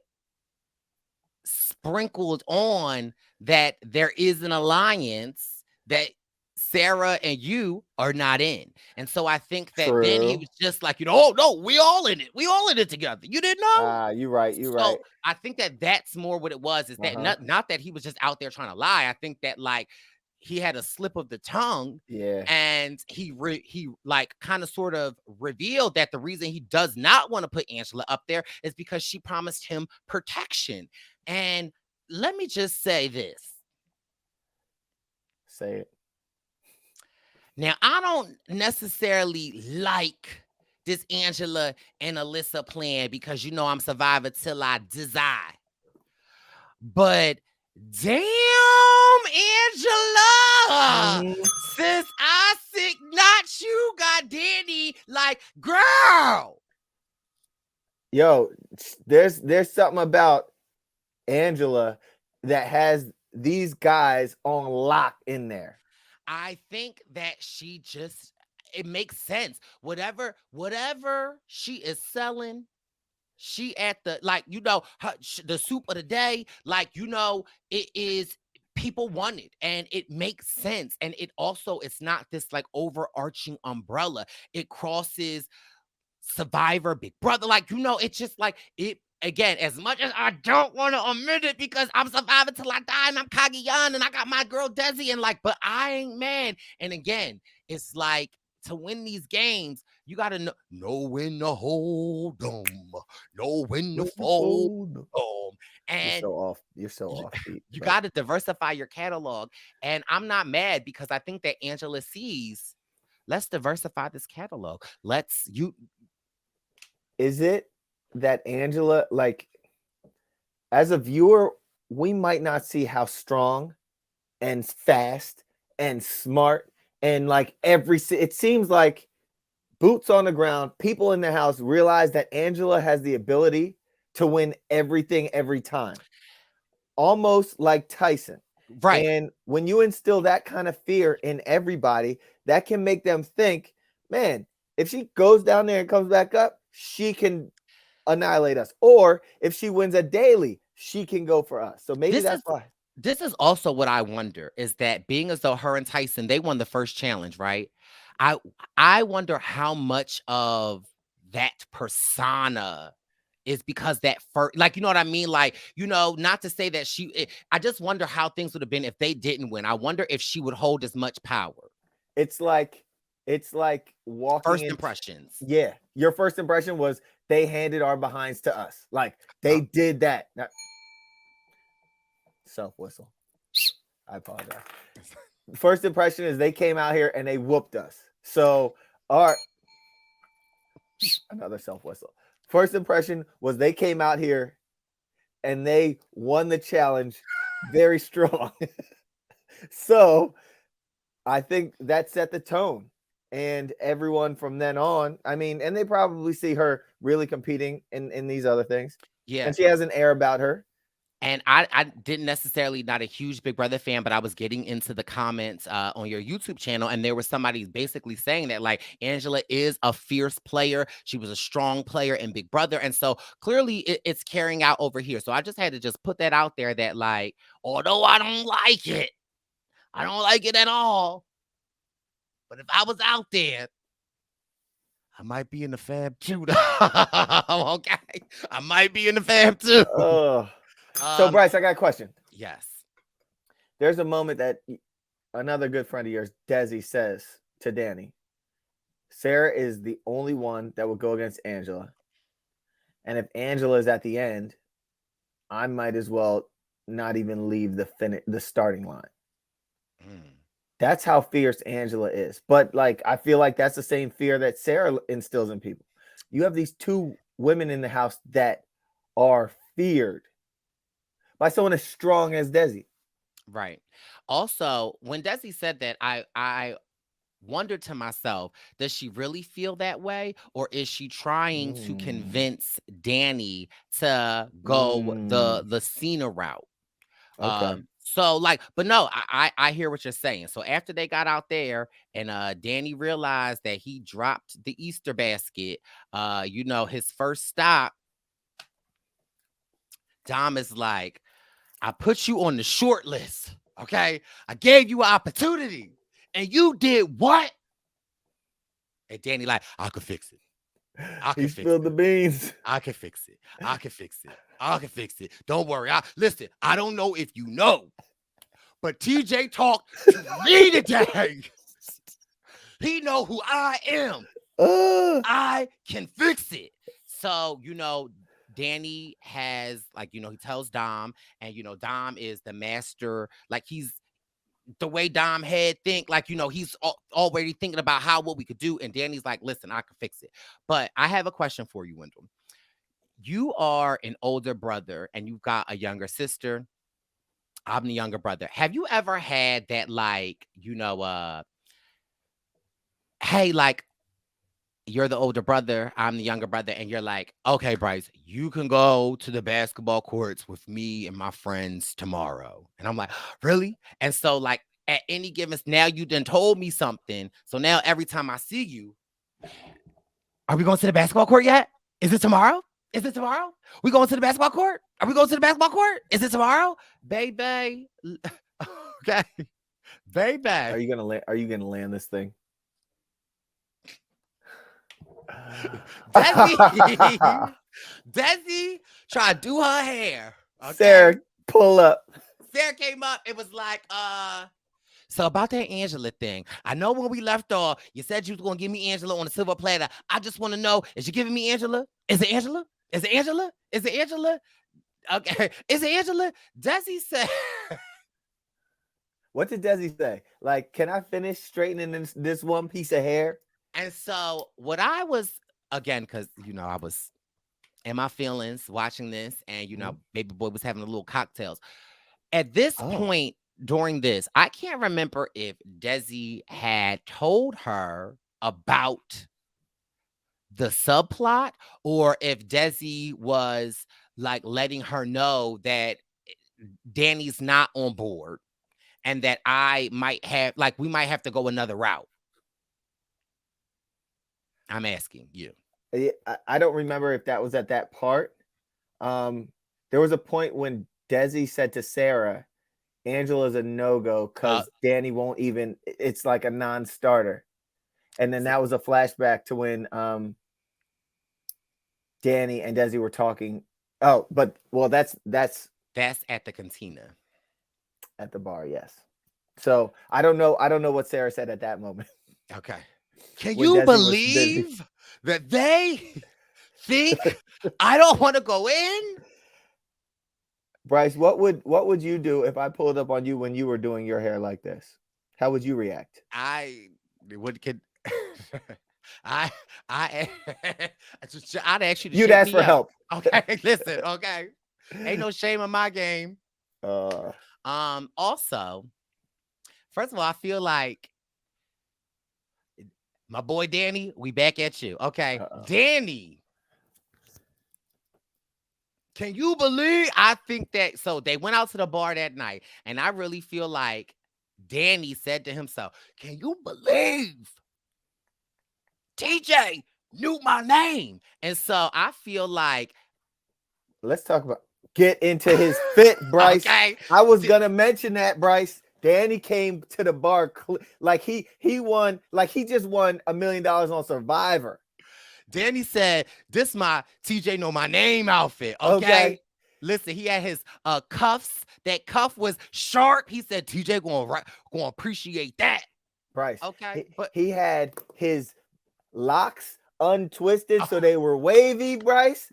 sprinkled on that there is an alliance that Sarah and you are not in. And so I think that then he was just like, oh no, we all in it. We all in it together. You didn't know? You're right. Right. I think that that's more what it was, is that not that he was just out there trying to lie. I think that like he had a slip of the tongue. Yeah. And he like kind of sort of revealed that the reason he does not want to put Angela up there is because she promised him protection. And let me just say this. Say it. Now, I don't necessarily like this Angela and Alyssa plan, because I'm Survivor till I die. But damn, Angela, since I sick not you, got Danny, like, girl. Yo, there's something about Angela that has these guys on lock in there. I think that it makes sense. Whatever she is selling, she at the, like, the soup of the day, like, it is, people want it, and it makes sense. And it also, it's not this like overarching umbrella. It crosses Survivor, Big Brother, like, it's just like, it again, as much as I don't want to admit it because I'm surviving till I die and I'm Cagayan and I got my girl Desi and like, but I ain't mad. And again, it's like to win these games, you gotta know when to hold them, know when to fold them. You're And so off. You're so you, offbeat. you but got to diversify your catalog. And I'm not mad because I think that Angela sees, let's diversify this catalog. Is it that Angela, like, as a viewer, we might not see how strong and fast and smart and like it seems like boots on the ground, people in the house realize that Angela has the ability to win everything every time, almost like Tyson. Right. And when you instill that kind of fear in everybody, that can make them think, man, if she goes down there and comes back up, she can annihilate us. Or if she wins a daily, she can go for us. So maybe that's why. This is also what I wonder is that being as though her and Tyson, they won the first challenge, right? I wonder how much of that persona is because that first, like, you know what I mean? Like, not to say that I just wonder how things would have been if they didn't win. I wonder if she would hold as much power. It's like walking First in. impressions. Yeah. Your first impression was they handed our behinds to us. Like they did that. Now, self whistle. I apologize. First impression is they came out here and they whooped us. So another self whistle. First impression was they came out here and they won the challenge very strong. So I think that set the tone. And everyone from then on, I mean, and they probably see her really competing in these other things. Yeah. And she has an air about her. And I didn't necessarily, not a huge Big Brother fan, but I was getting into the comments on your YouTube channel, and there was somebody basically saying that, like, Angela is a fierce player. She was a strong player in Big Brother. And so clearly it's carrying out over here. So I just had to just put that out there that, like, although I don't like it at all. But if I was out there, I might be in the fab too. Okay. I might be in the fab too. So, Brice, I got a question. Yes. There's a moment that another good friend of yours, Desi, says to Danny, Sarah is the only one that would go against Angela. And if Angela is at the end, I might as well not even leave the starting line. That's how fierce Angela is. But like, I feel like that's the same fear that Sarah instills in people. You have these two women in the house that are feared by someone as strong as Desi. Right. Also, when Desi said that, I wondered to myself, does she really feel that way? Or is she trying to convince Danny to go the Cena route? Okay. So like, but no, I hear what you're saying. So after they got out there and Danny realized that he dropped the Easter basket, his first stop, Dom is like, I put you on the short list. Okay. I gave you an opportunity and you did what? And Danny like, I could fix it. He spilled the beans. I can fix it. I can fix it. I can fix it. Don't worry. Listen, I don't know if you know, but TJ talked to me today. He know who I am. I can fix it. So, Danny has, like, he tells Dom, and, Dom is the master. Like, he's the way Dom head think, like, he's already thinking about what we could do. And Danny's like, listen, I can fix it. But I have a question for you, Wendell. You are an older brother and you've got a younger sister. I'm the younger brother. Have you ever had that, like, hey, like, you're the older brother, I'm the younger brother, and you're like, okay, Brice, you can go to the basketball courts with me and my friends tomorrow. And I'm like, really? And so, like, at any given, now you done told me something. So now every time I see you, are we going to the basketball court yet? Is it tomorrow? Is it tomorrow? We going to the basketball court? Are we going to the basketball court? Is it tomorrow? Baby. Okay. Baby. Are you gonna land this thing? Desi, Desi tried to do her hair. Okay? Sarah, pull up. Sarah came up. It was like, so about that Angela thing, I know when we left off, you said you was gonna give me Angela on a silver platter. I just want to know, is you giving me Angela? Is it Angela? Is it Angela? Is it Angela? Okay, is it Angela? Desi said, What did Desi say? Like, can I finish straightening this one piece of hair? and so what I was again, because I was in my feelings watching this, and baby boy was having a little cocktails. At this point during this, I can't remember if Desi had told her about the subplot or if Desi was like letting her know that Danny's not on board and that we might have to go another route. I'm asking you. I don't remember if that was at that part. There was a point when Desi said to Sarah, Angela's a no-go because Danny won't even, it's like a non-starter. And then that was a flashback to when Danny and Desi were talking. Oh, but that's at the cantina. At the bar, yes. So I don't know what Sarah said at that moment. Okay. Can you believe that they think I don't want to go in? Brice, what would you do if I pulled up on you when you were doing your hair like this? How would you react? I'd ask you to You'd ask for help. Okay, listen, okay. Ain't no shame in my game. Also, first of all, I feel like my boy Danny, we back at you. Okay. Danny. Can you believe? I think that so they went out to the bar that night, and I really feel like Danny said to himself, can you believe TJ knew my name? And so I feel like let's talk about get into his fit, Brice. Okay. I was gonna mention that, Brice. Danny came to the bar like he won, like he just won $1 million on Survivor. Danny said, "This my TJ know my name outfit." Okay. Listen, he had his cuffs. That cuff was sharp. He said, "TJ gonna appreciate that." Brice. Okay, but he had his locks untwisted so they were wavy. Brice.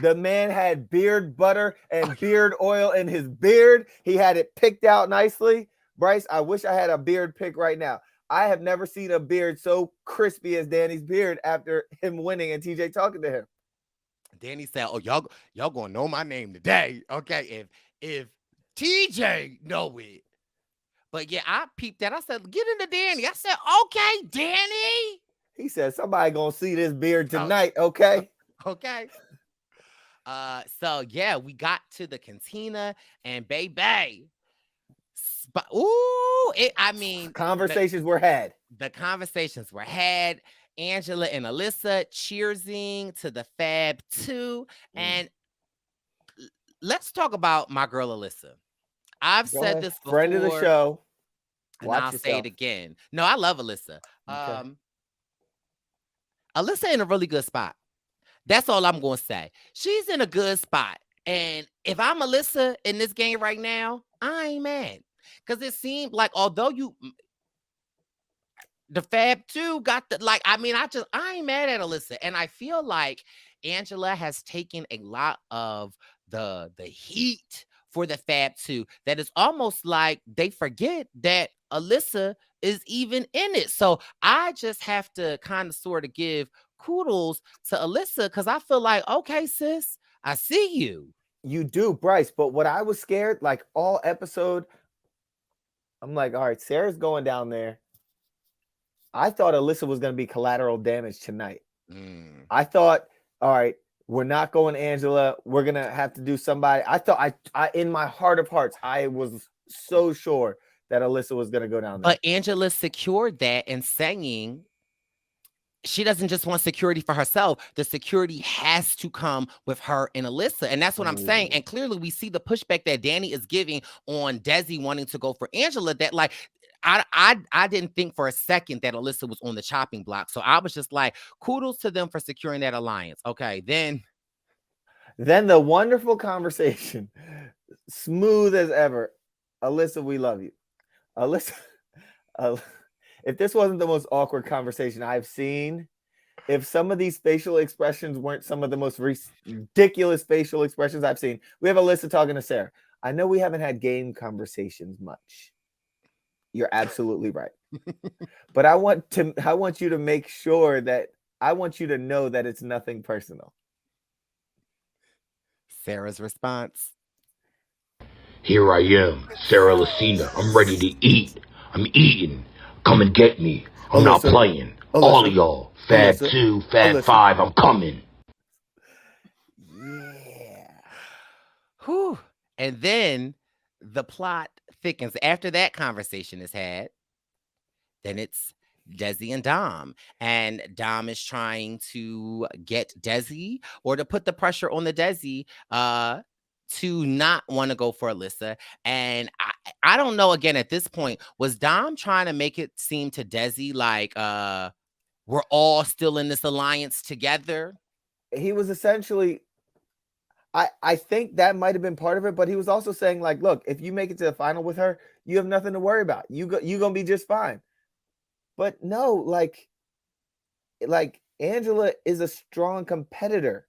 The man had beard butter and beard oil in his beard. He had it picked out nicely. Brice, I wish I had a beard pick right now. I have never seen a beard so crispy as Danny's beard after him winning and TJ talking to him. Danny said, "Oh, y'all gonna know my name today, okay? If TJ know it." But yeah, I peeped that. I said, "Get into Danny." I said, "Okay, Danny." He said, "Somebody gonna see this beard tonight, okay?" Okay. So yeah, we got to the cantina and baby. Conversations were had. The conversations were had. Angela and Alyssa cheersing to the Fab 2. And let's talk about my girl Alyssa. I've said this before. Friend of the show. And I'll say it again. No, I love Alyssa. Okay. Alyssa in a really good spot. That's all I'm going to say. She's in a good spot. And if I'm Alyssa in this game right now, I ain't mad. Because it seemed like although the Fab 2 got I ain't mad at Alyssa. And I feel like Angela has taken a lot of the heat for the Fab 2 that is almost like they forget that Alyssa is even in it. So I just have to kind of sort of give kudos to Alyssa because I feel like, okay, sis, I see you. You do, Brice. But what I was scared, like all episode, I'm like, all right, Sarah's going down there. I thought Alyssa was going to be collateral damage tonight. I thought, all right, we're not going Angela. We're going to have to do somebody. I thought I in my heart of hearts, I was so sure that Alyssa was going to go down there. But Angela secured that and saying she doesn't just want security for herself. The security has to come with her and Alyssa. And that's what I'm saying. And clearly we see the pushback that Danny is giving on Desi wanting to go for Angela, that like, I didn't think for a second that Alyssa was on the chopping block. So I was just like, kudos to them for securing that alliance. Okay, then Then the wonderful conversation, smooth as ever. Alyssa, we love you. Alyssa, if this wasn't the most awkward conversation I've seen, if some of these facial expressions weren't some of the most ridiculous facial expressions I've seen, we have Alyssa talking to Sarah. I know we haven't had game conversations much. You're absolutely right. But I want you to make sure that I want you to know that it's nothing personal. Sarah's response. Here I am, Sarah Lucina. I'm ready to eat. I'm eating. Come and get me. I'm not Alyssa. playing. Alyssa. All of y'all. Fab Alyssa. 2, Fab Alyssa. 5, I'm coming. Yeah. Whew. And then the plot thickens. After that conversation is had, then it's Desi and Dom. And Dom is trying to get Desi, or to put the pressure on the Desi to not want to go for Alyssa. And I don't know, again, at this point, was Dom trying to make it seem to Desi like we're all still in this alliance together? He was essentially, I think that might have been part of it, but he was also saying, like, look, if you make it to the final with her, you have nothing to worry about. You gonna be just fine. But no, like Angela is a strong competitor.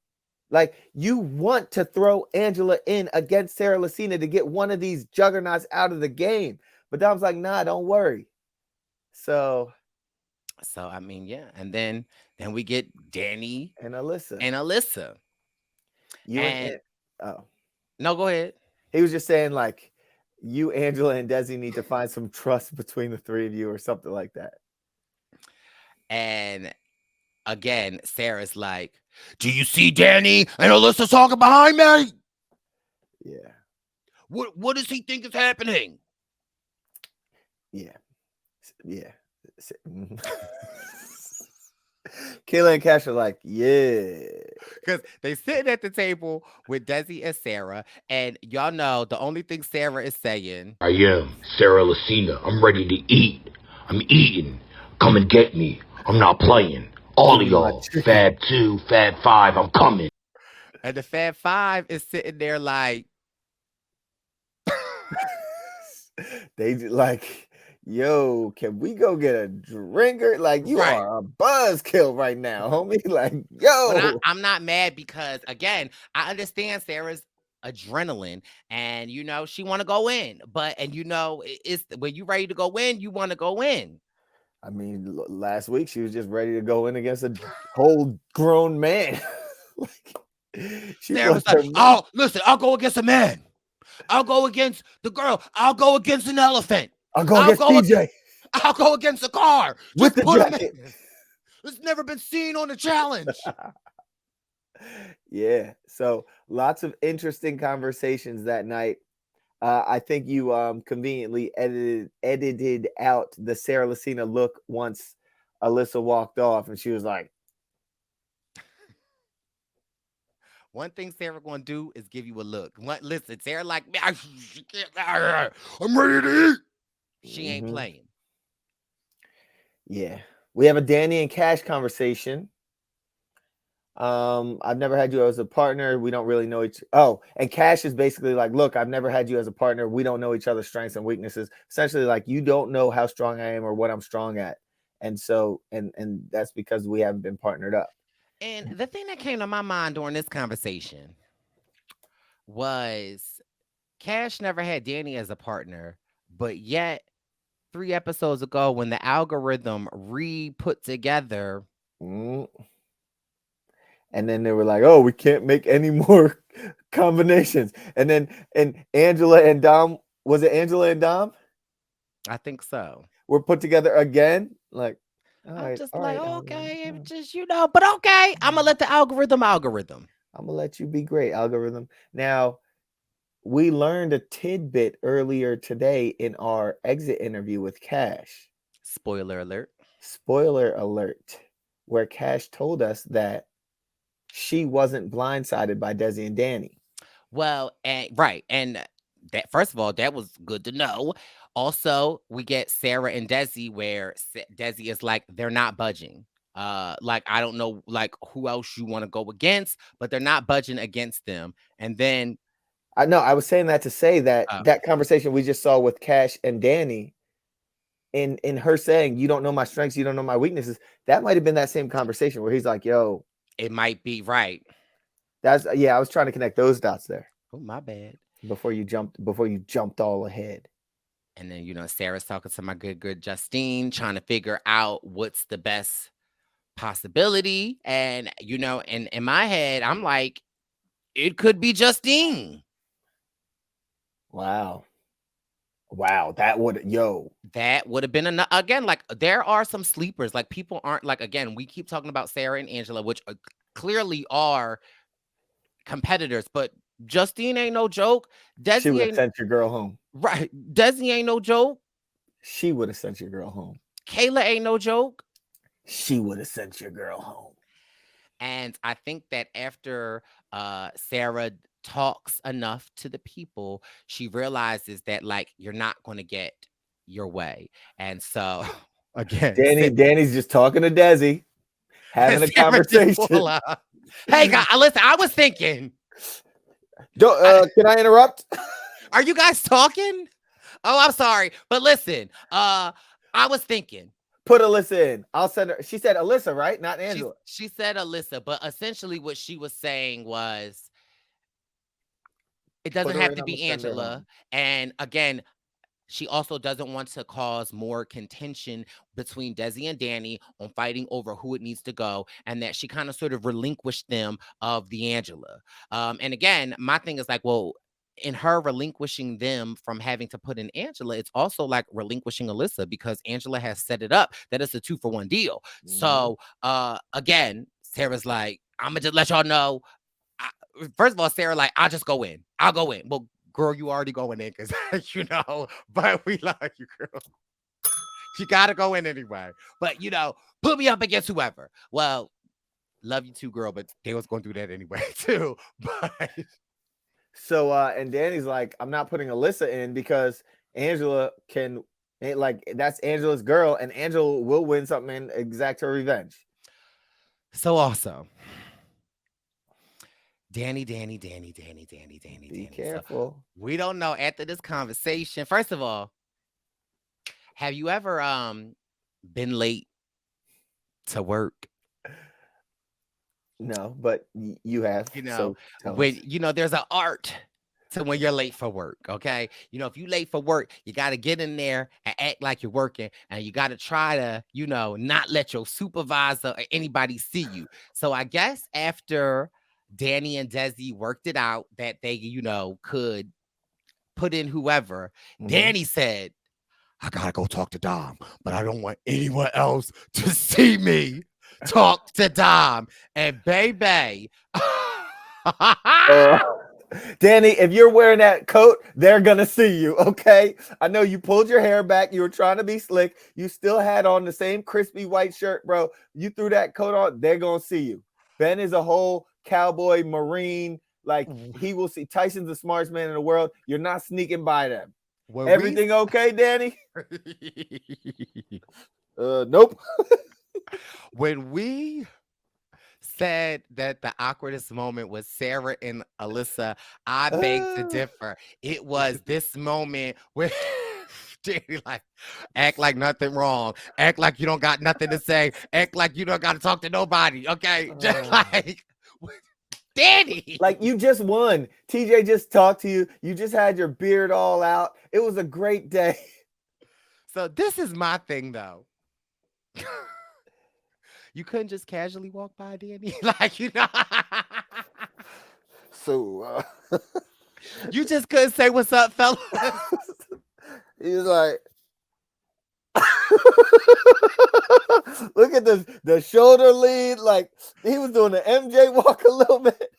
Like, you want to throw Angela in against Sarah Lucina to get one of these juggernauts out of the game. But Dom's like, nah, don't worry. So I mean, yeah. And then we get Danny and Alyssa. and Alyssa. You and oh. No, go ahead. He was just saying, like, you, Angela, and Desi need to find some trust between the three of you or something like that. And again, Sarah's like, do you see Danny and Alyssa talking behind me? Yeah. What does he think is happening? Yeah. Yeah. Kayla and Cash are like, yeah. Because they sitting at the table with Desi and Sarah, and y'all know the only thing Sarah is saying. I am Sarah Lucina. I'm ready to eat. I'm eating. Come and get me. I'm not playing. All of y'all. Fab 2, Fab 5, I'm coming. And the Fab 5 is sitting there like. They like, yo, can we go get a drinker? Like, you Right. are a buzzkill right now, homie. Like, yo. But I'm not mad because, again, I understand Sarah's adrenaline, and she want to go in. But it's when you ready to go in, you want to go in. I mean, last week she was just ready to go in against a whole grown man. Like, Sarah was like, oh, listen, I'll go against a man. I'll go against the girl. I'll go against an elephant. I'll go against DJ. I'll go against a car. With Just the put him jacket. in. It's never been seen on a challenge. Yeah. So lots of interesting conversations that night. I think you conveniently edited out the Sarah Lucina look once Alyssa walked off, and she was like, One thing Sarah gonna do is give you a look. Listen, Sarah like, I'm ready to eat. She ain't playing. Yeah. We have a Danny and Cash conversation. I've never had you as a partner. We don't really know each. Oh, and Cash is basically like, look, I've never had you as a partner. We don't know each other's strengths and weaknesses. Essentially, like, you don't know how strong I am or what I'm strong at. And so, and that's because we haven't been partnered up. And the thing that came to my mind during this conversation was Cash never had Danny as a partner, but yet 3 episodes ago, when the algorithm re-put together. And then they were like, oh, we can't make any more combinations. And then, and Angela and Dom, was it Angela and Dom? I think so. Were put together again. Like, I'm just like, okay, just, but okay. I'm going to let the algorithm. I'm going to let you be great, algorithm. Now, we learned a tidbit earlier today in our exit interview with Cash. Spoiler alert. Spoiler alert. Where Cash told us that she wasn't blindsided by Desi and Danny. Well, right. And that, first of all, that was good to know. Also, we get Sarah and Desi, where Desi is like, they're not budging. Like, I don't know, like, who else you want to go against, but they're not budging against them. And then I know I was saying that to say that uh, that conversation we just saw with Cash and Danny, in her saying, "You don't know my strengths, you don't know my weaknesses," that might have been that same conversation where he's like, "Yo, it might be right. that's yeah." I was trying to connect those dots there Oh, my bad. before you jumped all ahead. And then, Sarah's talking to my good Justine, trying to figure out what's the best possibility. And, in my head, I'm like, it could be Justine. Wow, that would That would have been enough. Again, like, there are some sleepers. Like, people aren't, like, again, we keep talking about Sarah and Angela, which clearly are competitors, but Justine ain't no joke. she Desi would have ain't sent your girl home. right. Desi ain't no joke. She would have sent your girl home. Kayla ain't no joke. She would have sent your girl home. And I think that after Sarah talks enough to the people, she realizes that, like, you're not going to get your way. And so, again, Danny's just talking to Desi, having a Sarah just conversation. pull up. Hey, guys, listen, I was thinking, Can I interrupt? are you guys talking? Oh, I'm sorry. But listen, I was thinking. Put Alyssa in. I'll send her. She said Alyssa, right? Not Angela. She said Alyssa, but essentially what she was saying was, it Put doesn't her have in, to I'ma be send her Angela. home. And again, she also doesn't want to cause more contention between Desi and Danny on fighting over who it needs to go, and that she kind of sort of relinquished them of the Angela. And again, my thing is like, well, in her relinquishing them from having to put in Angela, it's also like relinquishing Alyssa, because Angela has set it up that it's a 2-for-1 deal. Mhm. So again, Sarah's like, I'm gonna just let y'all know. First of all, Sarah, like, I'll just go in. I'll go in. Well, girl, you already going in because but we love you, girl. You gotta go in anyway. But put me up against whoever. Well, love you too, girl, but they was gonna do that anyway, too. But So and Danny's like, I'm not putting Alyssa in because Angela can that's Angela's girl, and Angela will win something and exact her revenge. so also, Danny. Be careful. So we don't know after this conversation. First of all, have you ever been late to work? No, but you have. So tell us. There's an art to when you're late for work. Okay. If you late for work, you got to get in there and act like you're working, and you got to try to, not let your supervisor or anybody see you. So I guess after Danny and Desi worked it out that they, could put in whoever, Mhm. Danny said, I got to go talk to Dom, but I don't want anyone else to see me talk to Dom. And baby, Danny, if you're wearing that coat, they're gonna see you. Okay, I know you pulled your hair back. You were trying to be slick. You still had on the same crispy white shirt, bro. You threw that coat on, they're gonna see you. Ben is a whole cowboy marine. Like, he will see. Tyson's the smartest man in the world. You're not sneaking by them. Everything okay, Danny? Nope. When we said that the awkwardest moment was Sarah and Alyssa, I beg to differ. It was this moment where Danny like, act like nothing wrong, act like you don't got nothing to say, act like you don't got to talk to nobody. Okay, just like Danny, like, you just won. TJ just talked to you. You just had your beard all out. It was a great day. So this is my thing, though. You couldn't just casually walk by, Danny, like So you just couldn't say what's up, fella. he was like, look at the shoulder lead, like he was doing the MJ walk a little bit.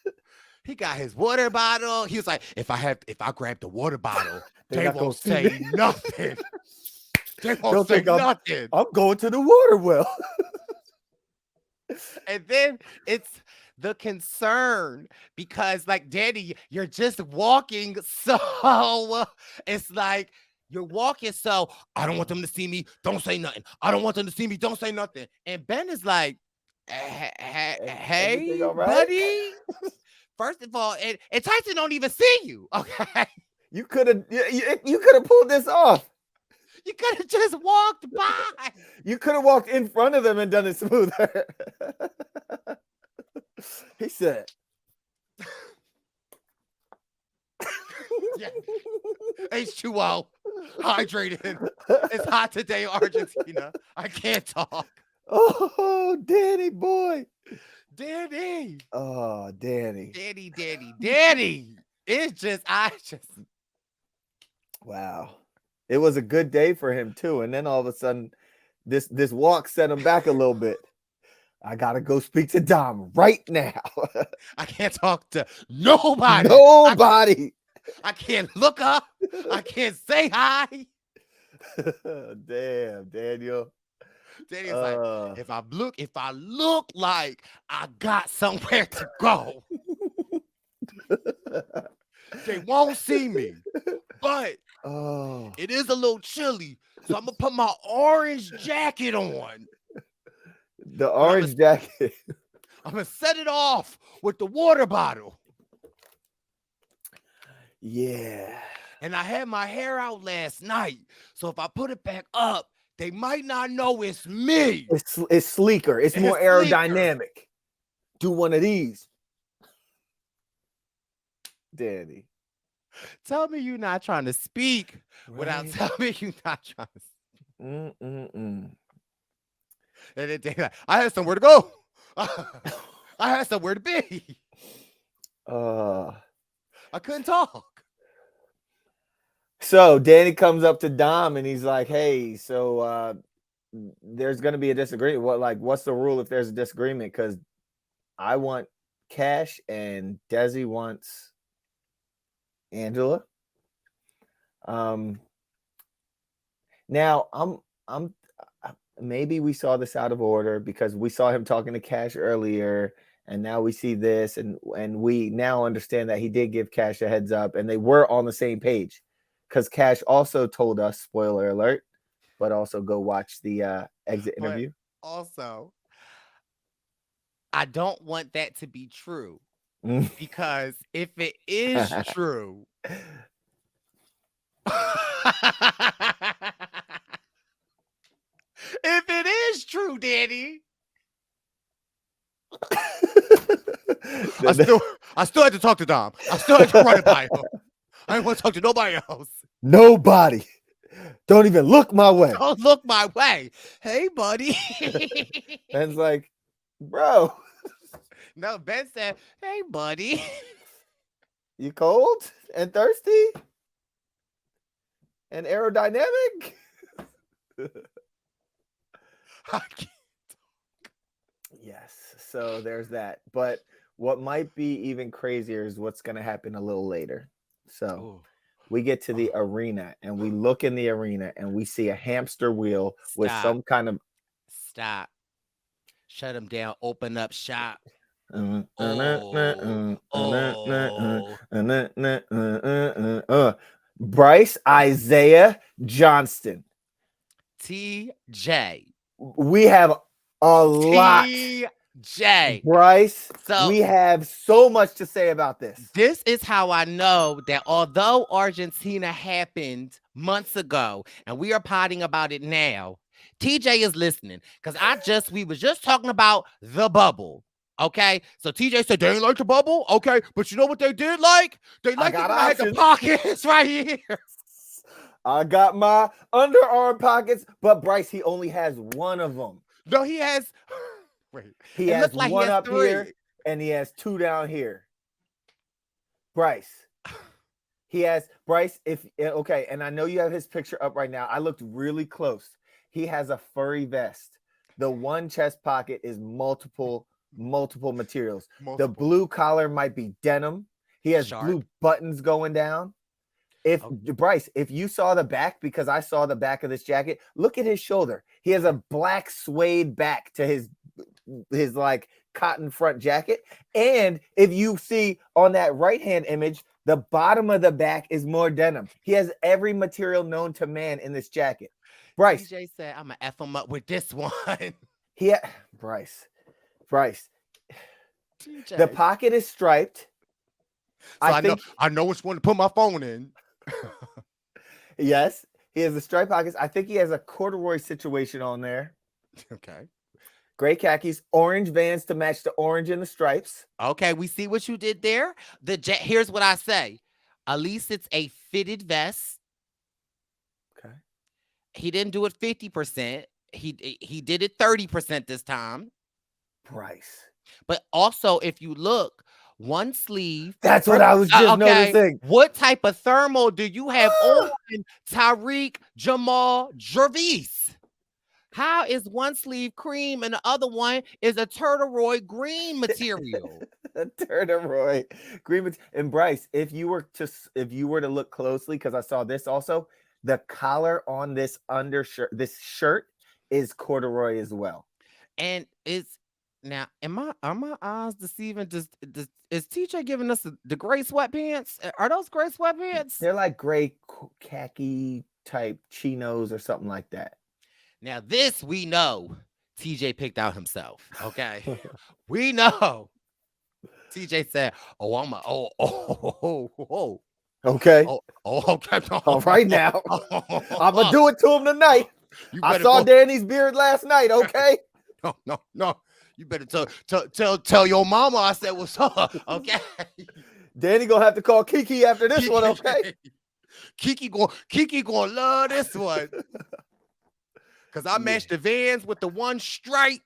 He got his water bottle. He was like, if I grab the water bottle, they not won't gonna see say me. nothing. They won't Don't say think nothing. I'm going to the water well. And then it's the concern because, like, Danny, you're just walking so it's like you're walking so I don't want them to see me. Don't say nothing. I don't want them to see me. Don't say nothing. And Ben is like, Hey, all right? buddy. First of all, and Tyson don't even see you. Okay, You could have pulled this off. you could have just walked by. You could have walked in front of them and done it smoother. He said, Yeah. H2O, hydrated. It's hot today, Argentina. I can't talk. "Oh, Danny boy, Danny. oh, Danny, Danny. It's just, wow." It was a good day for him too, and then all of a sudden, this walk set him back a little bit. I gotta go speak to Dom right now. I can't talk to nobody. Nobody. I can't look up. I can't say hi. Damn, Daniel. Danny's like, if I look like I got somewhere to go, they won't see me. But it is a little chilly, so I'm gonna put my orange jacket on. The orange jacket. I'm gonna set it off with the water bottle. Yeah. And I had my hair out last night, so if I put it back up, they might not know it's me. It's sleeker. It's more sleeker. aerodynamic. Do one of these. Danny. Tell me you're not trying to speak without Right. telling me you're not trying to speak. Mm-mm-mm. And then they like, I had somewhere to go. I had somewhere to be. I couldn't talk. So Danny comes up to Dom and he's like, "Hey, so there's gonna be a disagreement. What's the rule if there's a disagreement? Because I want Cash and Desi wants Angela. Now I'm maybe we saw this out of order because we saw him talking to Cash earlier, and now we see this, and we now understand that he did give Cash a heads up, and they were on the same page, because Cash also told us, spoiler alert, but also go watch the exit interview. Also, I don't want that to be true, because if it is true, if it is true, Danny, I still had to talk to Dom. I still had to run it by him. I didn't want to talk to nobody else. Nobody. Don't even look my way. Don't look my way. Hey, buddy. Ben's like, bro, No, Ben said, hey, buddy. you cold and thirsty and aerodynamic? I can't. Yes. So there's that. But what might be even crazier is what's going to happen a little later. So we get to the arena and we look in the arena and we see a hamster wheel with some kind of. Stop. Shut him down. Open up shop. Brice Isaiah Johnston. TJ. We have a lot. TJ. Brice, So we have so much to say about this. This is how I know that although Argentina happened months ago and we are potting about it now, TJ is listening, because we was just talking about the bubble. Okay, so TJ said they ain't like the bubble. Okay, but you know what they did like? They liked it when I had the pockets right here. I got my underarm pockets, but Brice, he only has one of them. No, he has. Wait, he has one up here and he has two down here. Brice. He has Brice. Okay, and I know you have his picture up right now. I looked really close. He has a furry vest. The one chest pocket is multiple materials. The blue collar might be denim. He has blue buttons going down. Brice, if you saw the back, because I saw the back of this jacket, look at his shoulder. He has a black suede back to his like cotton front jacket. And if you see on that right hand image, the bottom of the back is more denim. He has every material known to man in this jacket. Brice. TJ said, I'm gonna F him up with this one. Brice, Bryce, TJ. the pocket is striped. So I know which one to put my phone in. Yes, he has the striped pockets. I think he has a corduroy situation on there. Okay. Gray khakis, orange Vans to match the orange and the stripes. Okay, we see what you did there. Here's what I say. At least it's a fitted vest. Okay. He didn't do it 50%. He did it 30% this time. Bryce. But also, if you look, one sleeve. That's what I was just noticing. What type of thermal do you have on Tyreek Jamal Jervis? How is one sleeve cream and the other one is a turtleroy green material? A turtleroy green. And Bryce, if you were to look closely, because I saw this also, the collar on this undershirt, this shirt is corduroy as well. And it's now, are my eyes deceiving? Is TJ giving us the gray sweatpants? Are those gray sweatpants? They're like gray khaki type chinos or something like that. Now, this we know TJ picked out himself. Okay. We know. TJ said, Okay. Okay. All right now. I'm gonna do it to him tonight. I saw Danny's beard last night, okay? No. You better tell your mama I said what's up, okay? Danny gonna have to call Kiki after this one, okay? Kiki gonna love this one. Cause I matched the Vans with the one stripe.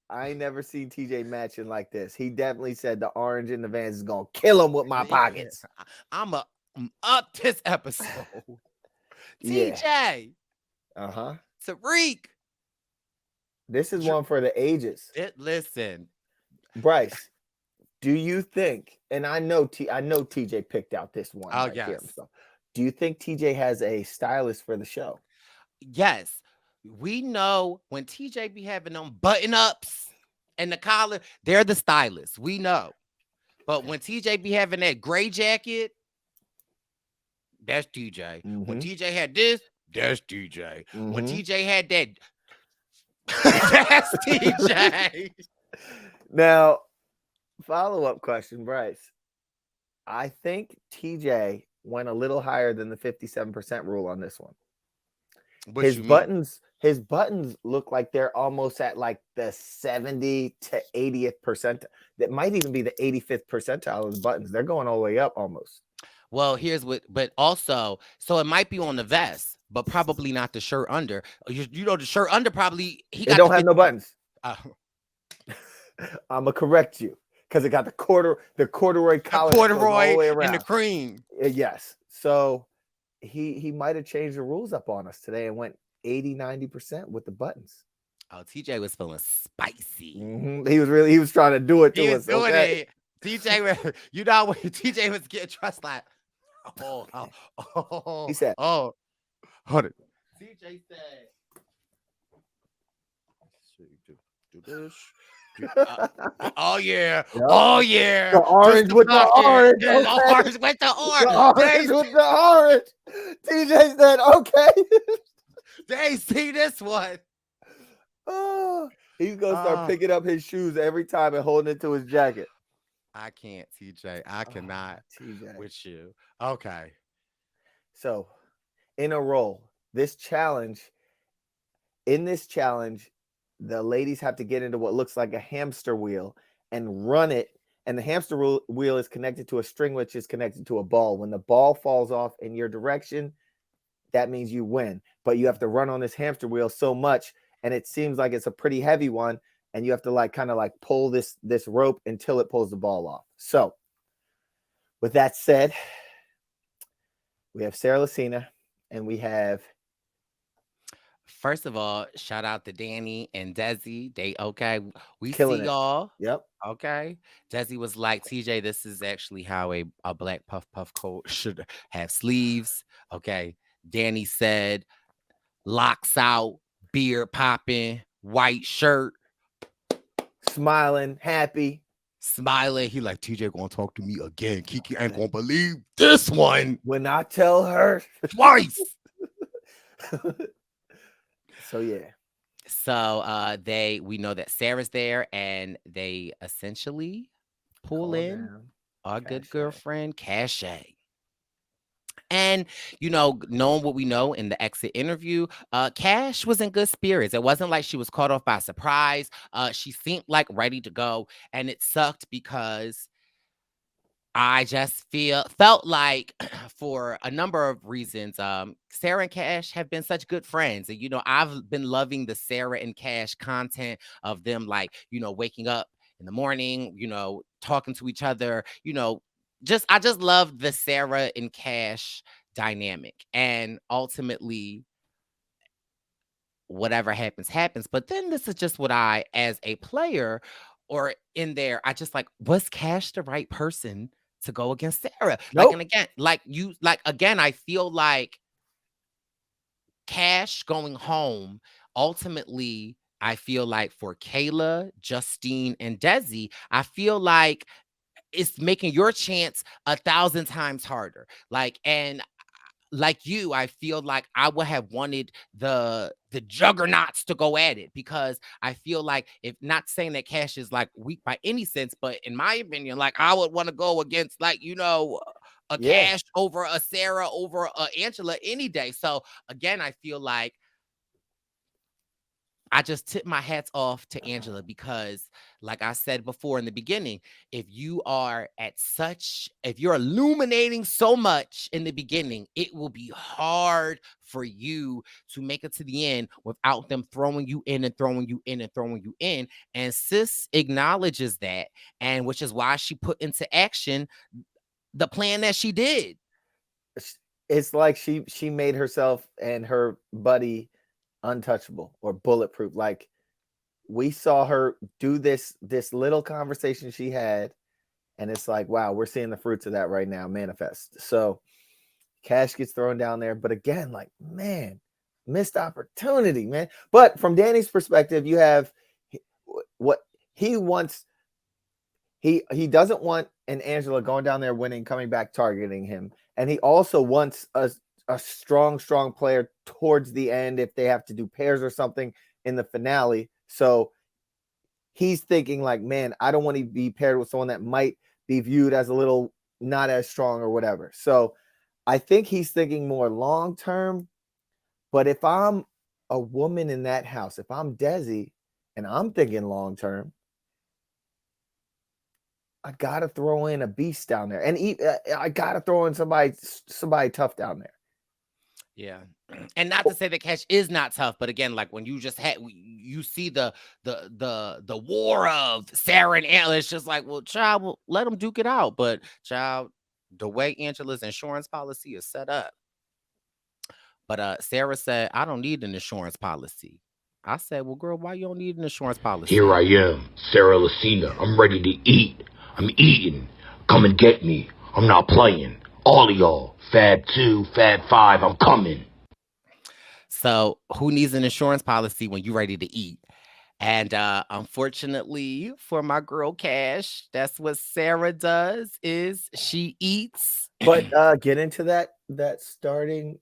I ain't never seen TJ matching like this. He definitely said the orange in the Vans is gonna kill him with my pockets. I'm up this episode. TJ. Uh-huh. Tariq. This is one for the ages. Listen, Bryce, do you think, and I know TJ picked out this one. Oh, right yes. here, so do you think TJ has a stylist for the show? Yes. We know when TJ be having them button-ups and the collar, they're the stylists. We know. But when TJ be having that gray jacket, that's TJ. When TJ had this, that's TJ. When TJ had that, that's TJ. Now, follow-up question, Bryce. I think TJ went a little higher than the 57% rule on this one. His buttons look like they're almost at like the 70 to 80th percentile. That might even be the 85th percentile of the buttons. They're going all the way up almost. Well, but also, so it might be on the vest, but probably not the shirt under. You know, the shirt under probably It don't have no buttons. I'm gonna correct you because it got the corduroy collar, all the way around. and the cream. Yes, so he might have changed the rules up on us today and went 80-90% with the buttons. Oh, TJ was feeling spicy. He was trying to do it to us. He was doing okay? it. TJ, you know when TJ was getting trust like, he said, hold it. TJ said, do this. Oh yeah. Yep. Oh yeah. The orange with the orange. The orange with the orange. The orange with the orange. TJ said, okay. They see this one. Oh, he's gonna start picking up his shoes every time and holding it to his jacket. I can't, TJ. I cannot TJ. with you. Okay. So, in a roll, in this challenge, the ladies have to get into what looks like a hamster wheel and run it. And the hamster wheel is connected to a string, which is connected to a ball. When the ball falls off in your direction, that means you win. But you have to run on this hamster wheel so much, and it seems like it's a pretty heavy one, and you have to kind of pull this rope until it pulls the ball off. So, with that said, we have Sarah Lucina, and we have. First of all, shout out to Danny and Desi. They okay. We Killing see it. y'all. Yep. Okay. Desi was like, TJ, this is actually how a black puff coat should have sleeves. Okay. Danny said, locks out, beard popping, white shirt. Smiling, happy. Smiling. He like, TJ gonna talk to me again. Kiki ain't gonna believe this one. When I tell her Twice. So yeah. So we know that Sarah's there, and they essentially pull Call in down. our good Cachet. girlfriend, Cachet. And knowing what we know in the exit interview, Cash was in good spirits. It wasn't like she was caught off by surprise. She seemed like ready to go, and it sucked because I just felt like for a number of reasons, Sarah and Cash have been such good friends. And I've been loving the Sarah and Cash content of them, like, waking up in the morning, talking to each other, I just love the Sarah and Cash dynamic. And ultimately, whatever happens, happens. But then this is just what I, as a player or in there, I just like, was Cash the right person to go against Sarah? Like, Nope. and again, again, I feel like Cash going home, ultimately, I feel like for Kayla, Justine, and Desi, I feel like it's making your chance 1,000 times harder. Like you, I feel like I would have wanted the juggernauts to go at it, because I feel like, if not saying that Cash is like weak by any sense, but in my opinion, like I would want to go against, like, a Yeah. Cash over a Sarah over a Angela any day. So again, I feel like I just tip my hats off to Angela, because, like I said before in the beginning, if you're illuminating so much in the beginning, it will be hard for you to make it to the end without them throwing you in and throwing you in and throwing you in. And Sis acknowledges that, and which is why she put into action the plan that she did. It's like she made herself and her buddy untouchable or bulletproof. Like, we saw her do this little conversation she had, and it's like, wow, we're seeing the fruits of that right now manifest. So Cash gets thrown down there, but again, like, man, missed opportunity, man. But from Danny's perspective, you have what he wants. He doesn't want an Angela going down there winning, coming back targeting him, and he also wants a strong player towards the end if they have to do pairs or something in the finale. So he's thinking like, man, I don't want to be paired with someone that might be viewed as a little not as strong or whatever. So I think he's thinking more long term. But if I'm a woman in that house, if I'm Desi and I'm thinking long term, I gotta throw in a beast down there, and I gotta throw in somebody tough down there. Yeah. And not to say that Cash is not tough, but again, like when you just you see the war of Sarah and Angela, it's just like, well, child, well, let them duke it out. But child, the way Angela's insurance policy is set up. But Sarah said, I don't need an insurance policy. I said, well, girl, why you don't need an insurance policy? Here I am, Sarah Lucina. I'm ready to eat. I'm eating. Come and get me. I'm not playing. All of y'all. Fab 2, Fab 5, I'm coming. So who needs an insurance policy when you're ready to eat? And unfortunately for my girl Cash, that's what Sarah does, is she eats. But get into that starting.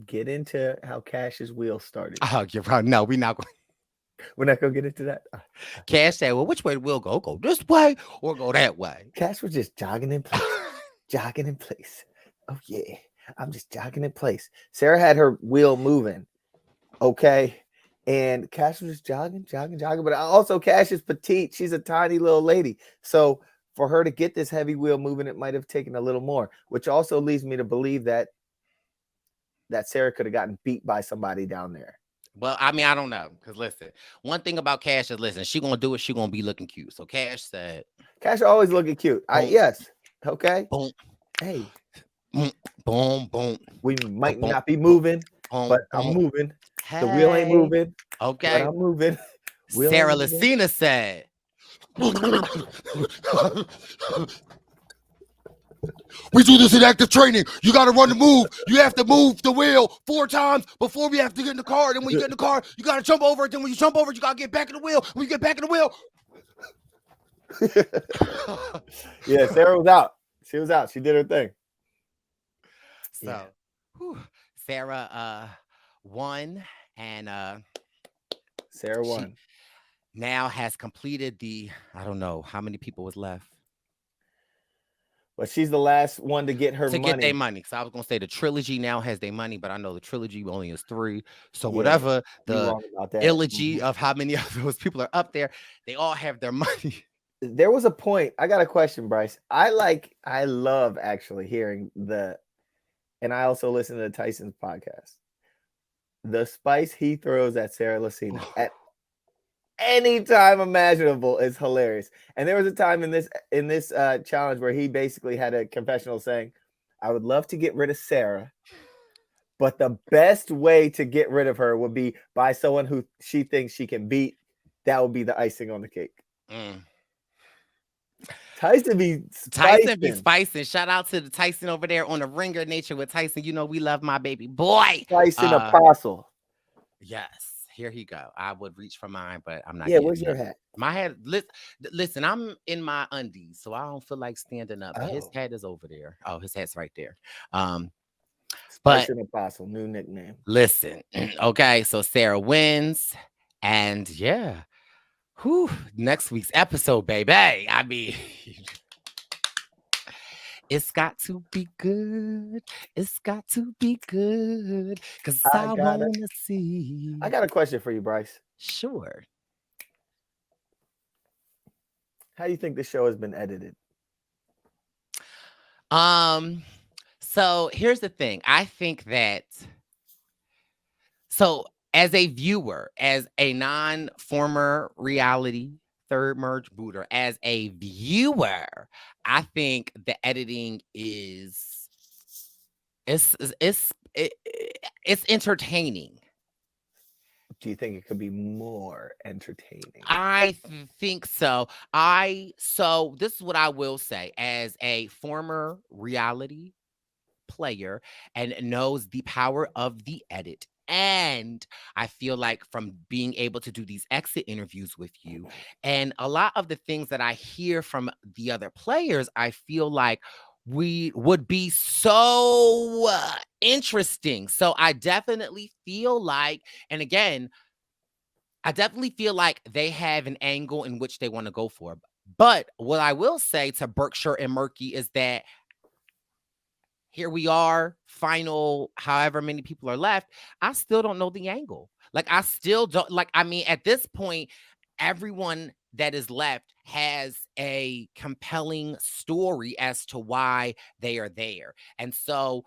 Get into how Cash's wheel started. Oh, you're right. No, we're not going. We're not gonna get into that. Cash said, well, which way we'll go? Go this way or go that way? Cash was just jogging in place. Jogging in place. Oh yeah, I'm just jogging in place. Sarah had her wheel moving. Okay. And Cash was just jogging. But also Cash is petite. She's a tiny little lady. So for her to get this heavy wheel moving, it might have taken a little more, which also leads me to believe that Sarah could have gotten beat by somebody down there. Well, I mean, I don't know. Because listen, one thing about Cash is, listen, she going to do it. She going to be looking cute. So Cash said. Cash always looking cute. Yes. Okay. Boom. Hey. Boom, boom. We might not be moving, but I'm moving. Hey. The wheel ain't moving. Okay. But I'm moving. Sarah Lucina said. We do this in active training. You got to run the move. You have to move the wheel 4 times before we have to get in the car. Then when you get in the car, you got to jump over it. Then when you jump over it, you got to get back in the wheel. When you get back in the wheel. Yeah, Sarah was out. She was out. She did her thing. So, Sarah won, and Sarah She won. now has completed the, I don't know how many people was left But she's the last one to get her to get their money. money. So I was gonna say the trilogy now has their money, but I know the trilogy only is 3. So Yeah, whatever you're the wrong about that. eulogy of how many of those people are up there, they all have their money. There was a point. I got a question, Bryce. I love actually hearing and I also listen to Tyson's podcast. The spice he throws at Sarah Lucina at any time imaginable is hilarious. And there was a time in this challenge where he basically had a confessional saying, I would love to get rid of Sarah, but the best way to get rid of her would be by someone who she thinks she can beat. That would be the icing on the cake. Mm. Tyson be Tyson be spicing. spicing. Shout out to the Tyson over there on the Ringer Nature with Tyson. You know we love my baby boy. Tyson Apostle. Yes, here he go. I would reach for mine, but I'm not. Yeah, getting where's your it. hat? My hat. Listen, I'm in my undies, so I don't feel like standing up. But his Oh. hat is over there. Oh, his hat's right there. Spice But and Apostle, new nickname. listen, okay. So Sarah wins, and yeah, whew, next week's episode, baby. I mean. It's got to be good. It's got to be good. Because I want to see. I got a question for you, Bryce. Sure. How do you think this show has been edited? So here's the thing. I think that as a viewer, as a non-former reality third merge booter, as a viewer, I think the editing is it's entertaining. Do you think it could be more entertaining? I think so. So this is what I will say as a former reality player and knows the power of the edit. And I feel like from being able to do these exit interviews with you and a lot of the things that I hear from the other players, I feel like we would be so interesting. So I definitely feel like, and again, I definitely feel like they have an angle in which they want to go for. But what I will say to Berkshire and Murky is that here we are, final, however many people are left. I still don't know the angle. Like, I still don't, like, I mean, at this point, everyone that is left has a compelling story as to why they are there. And so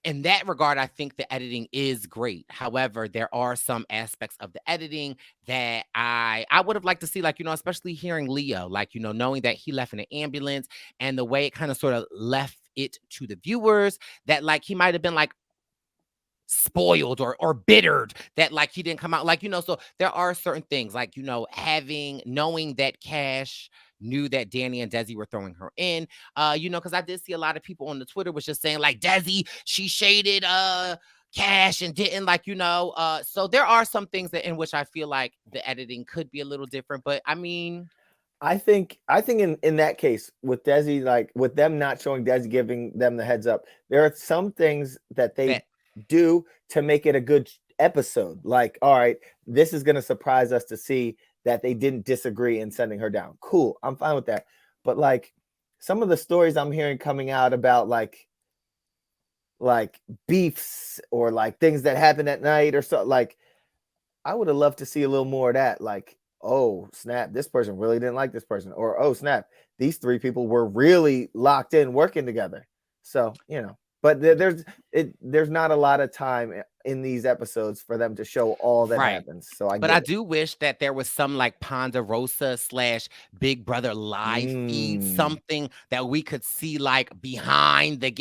in that regard, I think the editing is great. However, there are some aspects of the editing that I would have liked to see, like, especially hearing Leo, like, knowing that he left in an ambulance and the way it kind of sort of left it to the viewers that, like, he might have been like spoiled or bittered that, like, he didn't come out, like, so there are certain things like, knowing that Cash knew that Danny and Desi were throwing her in, because I did see a lot of people on the Twitter was just saying like Desi, she shaded Cash and didn't, like, so there are some things that in which I feel like the editing could be a little different, but I mean, I think in that case with Desi, like with them not showing Desi, giving them the heads up, there are some things that they do to make it a good episode. Like, all right, this is going to surprise us to see that they didn't disagree in sending her down. Cool. I'm fine with that. But like some of the stories I'm hearing coming out about like beefs or like things that happen at night or so, like I would have loved to see a little more of that. Like, oh snap, this person really didn't like this person, or oh snap, these 3 people were really locked in working together. So, but there's not a lot of time in these episodes for them to show all that happens. So I do wish that there was some like Ponderosa / Big Brother live feed, something that we could see like behind the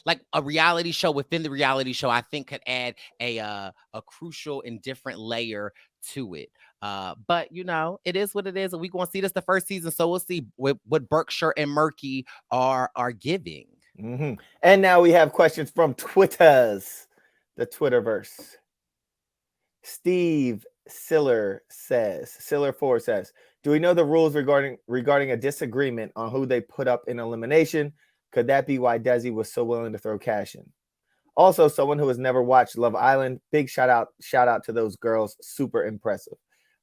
like a reality show within the reality show. I think could add a crucial and different layer to it. But it is what it is, and we're gonna see this the first season, so we'll see what Berkshire and Murky are giving. And now we have questions from the Twitterverse. Steve Siller 4 says, do we know the rules regarding a disagreement on who they put up in elimination? Could that be why Desi was so willing to throw Cash in? Also, someone who has never watched Love Island, big shout out to those girls. Super impressive.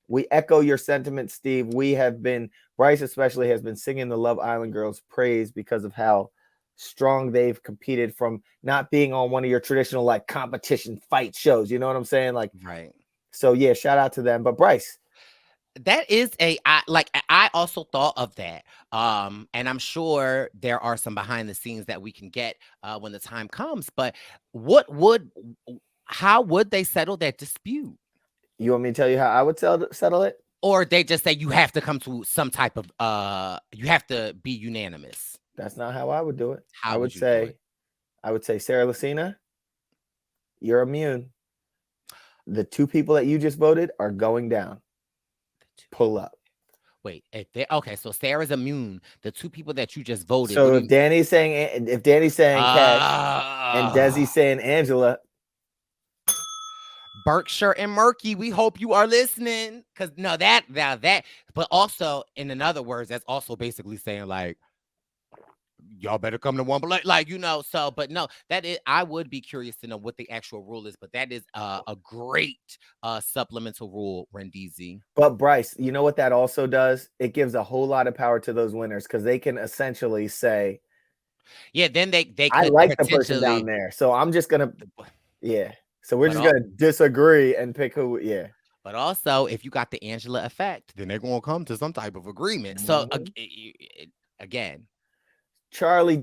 We echo your sentiment, Steve. Brice especially has been singing the Love Island girls praise because of how strong they've competed from not being on one of your traditional like competition fight shows. You know what I'm saying? Like, Right. so yeah, shout out to them. But Brice, That is I also thought of that. And I'm sure there are some behind the scenes that we can get when the time comes. But how would they settle that dispute? you want me to tell you how I would settle it? Or they just say you have to come to some type of you have to be unanimous. That's not how I would do it. How I would would you do say, it? Sarah Lucina, you're immune. The two people that you just voted are going down. Pull up. Wait, so Sarah's immune. The two people that you just voted. So if Danny's saying Cash and Desi's saying Angela, Berkshire and Murky, we hope you are listening. Cause no, that, but also in other words, that's also basically saying like, y'all better come to one, but so, but no, that is, I would be curious to know what the actual rule is, but that is a great supplemental rule, Rendizi. but Brice, you know what that also does? It gives a whole lot of power to those winners because they can essentially say, yeah, then they could I like the person down there. So I'm just gonna, yeah. So we're just gonna disagree and pick who, yeah. But also, if you got the Angela effect, then they're gonna come to some type of agreement. So again, Charlie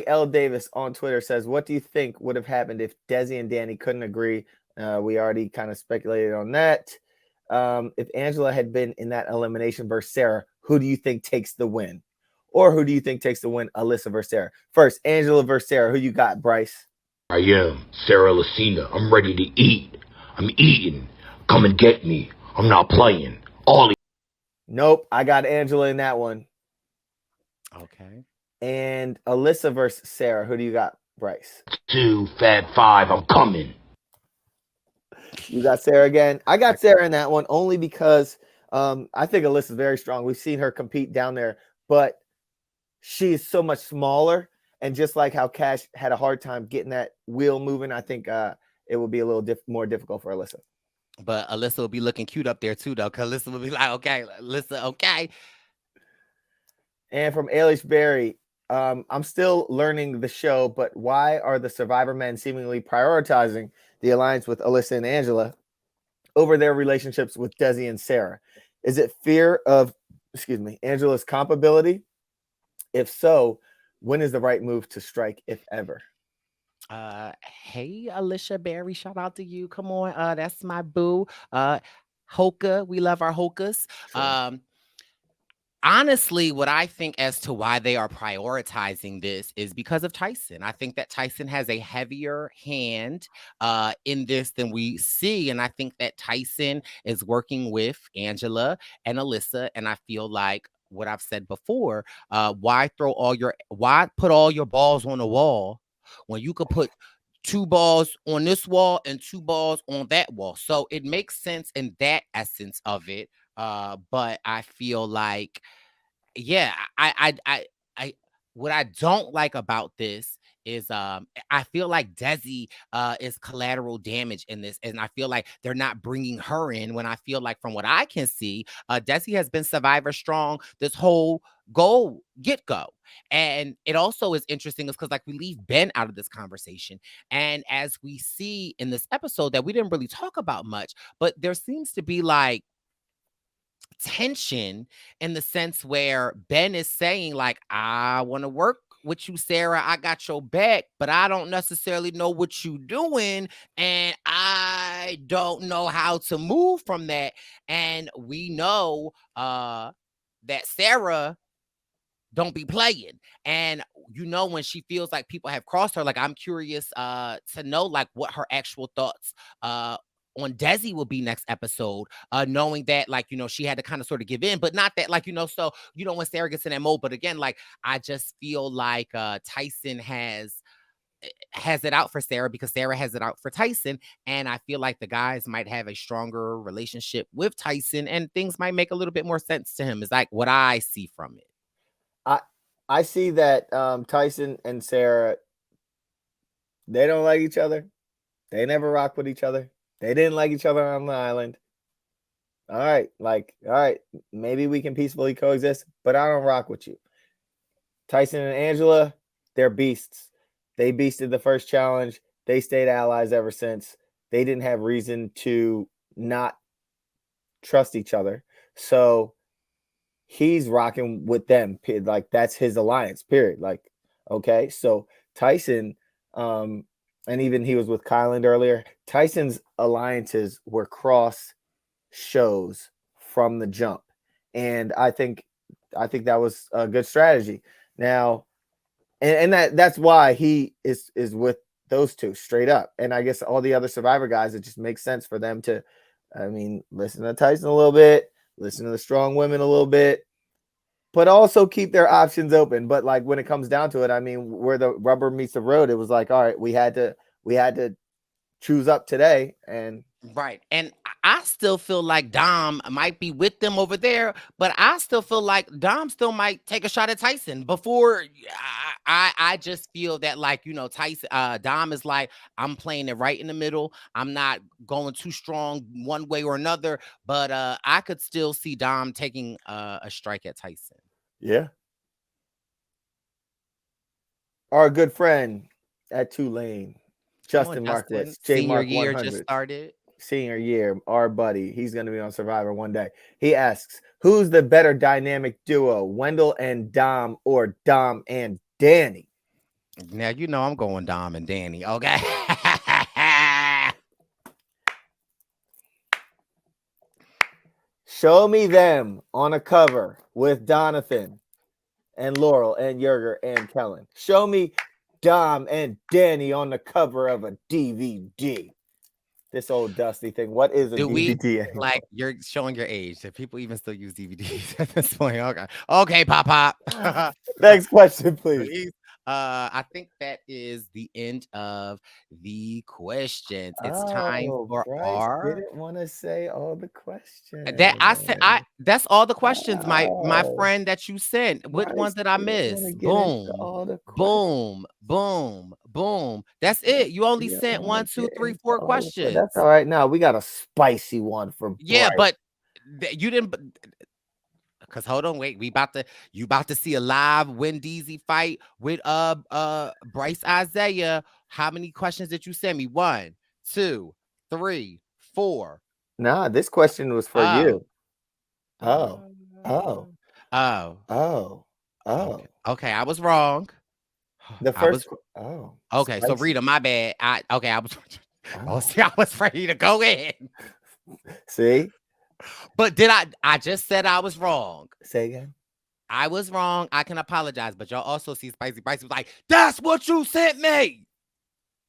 L. Davis on Twitter says, what do you think would have happened if Desi and Danny couldn't agree? We already kind of speculated on that. If Angela had been in that elimination versus Sarah, who do you think takes the win? Or who do you think takes the win, Alyssa versus Sarah? First, Angela versus Sarah. Who you got, Brice? I am Sarah Lucina. I'm ready to eat. I'm eating. Come and get me. I'm not playing. Nope, I got Angela in that one. Okay. And Alyssa versus Sarah. Who do you got, Brice? 2, Fab 5. I'm coming. You got Sarah again. I got Sarah in that one only because I think Alyssa's very strong. We've seen her compete down there, but she is so much smaller. And just like how Cash had a hard time getting that wheel moving, I think it would be a little more difficult for Alyssa. But Alyssa will be looking cute up there too, though, because Alyssa will be like, okay, Alyssa, okay. And from Ailish Berry, I'm still learning the show, but why are the Survivor men seemingly prioritizing the alliance with Alyssa and Angela over their relationships with Desi and Sarah? Is it fear of, Angela's compatibility? If so, when is the right move to strike, if ever? Hey, Alicia Berry, shout out to you. Come on, that's my boo. Hoka, we love our Hokas. Sure. Honestly, what I think as to why they are prioritizing this is because of Tyson. I think that Tyson has a heavier hand in this than we see. And I think that Tyson is working with Angela and Alyssa. And I feel like what I've said before, why put all your balls on the wall when you could put 2 balls on this wall and 2 balls on that wall? So it makes sense in that essence of it. But I feel like, yeah, I what I don't like about this is I feel like Desi is collateral damage in this, and I feel like they're not bringing her in when I feel like from what I can see, Desi has been Survivor strong this whole get-go. And it also is interesting is because like we leave Ben out of this conversation, and as we see in this episode that we didn't really talk about much, but there seems to be like tension in the sense where Ben is saying like, I want to work with you, Sarah, I got your back, but I don't necessarily know what you doing, and I don't know how to move from that. And we know that Sarah don't be playing. And when she feels like people have crossed her, like I'm curious to know like what her actual thoughts on Desi will be next episode, knowing that like, she had to kind of sort of give in, but not that like, so, when Sarah gets in that mode, but again, like, I just feel like Tyson has it out for Sarah because Sarah has it out for Tyson. And I feel like the guys might have a stronger relationship with Tyson and things might make a little bit more sense to him is like what I see from it. I see that Tyson and Sarah, They don't like each other. They never rock with each other. They didn't like each other on the island. All right, maybe we can peacefully coexist, but I don't rock with you. Tyson and Angela, they're beasts. They beasted the first challenge. They stayed allies ever since. They didn't have reason to not trust each other. So he's rocking with them. Like, that's his alliance, period. Like, okay, so Tyson, and even he was with Kyland earlier. Tyson's alliances were cross shows from the jump, and I think that was a good strategy. Now, and that's why he is with those two straight up. And I guess all the other Survivor guys, it just makes sense for them to, I mean, listen to Tyson a little bit, listen to the strong women a little bit, but also keep their options open. But like, when it comes down to it, I mean, where the rubber meets the road, it was like, all right, we had to choose up today. And Right. And I still feel like Dom might be with them over there, but I still feel like Dom still might take a shot at Tyson before. I just feel that, like, Tyson, Dom is like, I'm playing it right in the middle. I'm not going too strong one way or another, but I could still see Dom taking a strike at Tyson. yeah. Our good friend at Tulane, Justin Markowitz, J senior Mark year 100. just started. Senior year, our buddy, he's going to be on Survivor one day. He asks, who's the better dynamic duo, Wendell and Dom or Dom and Danny? Now, I'm going Dom and Danny. Okay. Show me them on a cover with Donathan and Laurel and Yerger and Kellen. Show me Dom and Danny on the cover of a DVD. This old dusty thing. What is a DVD? Like, you're showing your age. Do people even still use DVDs at this point? Okay, pop. Next question, please. I think that is the end of the questions. It's time for Brice our. didn't want to say all the questions. That I said, that's all the questions, my Oh. friend, that you sent. Which Brice ones did I didn't miss? wanna get into Boom, all the boom, boom, boom. That's it. You only You sent don't wanna 1, 2, get 3, into 4 all the- questions. That's all right. Now we got a spicy one for Yeah, Brice. but you didn't. Because hold on, wait. You about to see a live Wendeezy fight with Brice Isaiah. How many questions did you send me? 1, 2, 3, 4. Nah, this question was for you. Oh. Okay, I was wrong. The first. Oh. Okay, so Spicy. Rita, my bad. I was. Oh, see, I was ready to go in. See? But I just said I was wrong. Say again. I was wrong. I can apologize. But y'all also see Spicy Brice was like, that's what you sent me.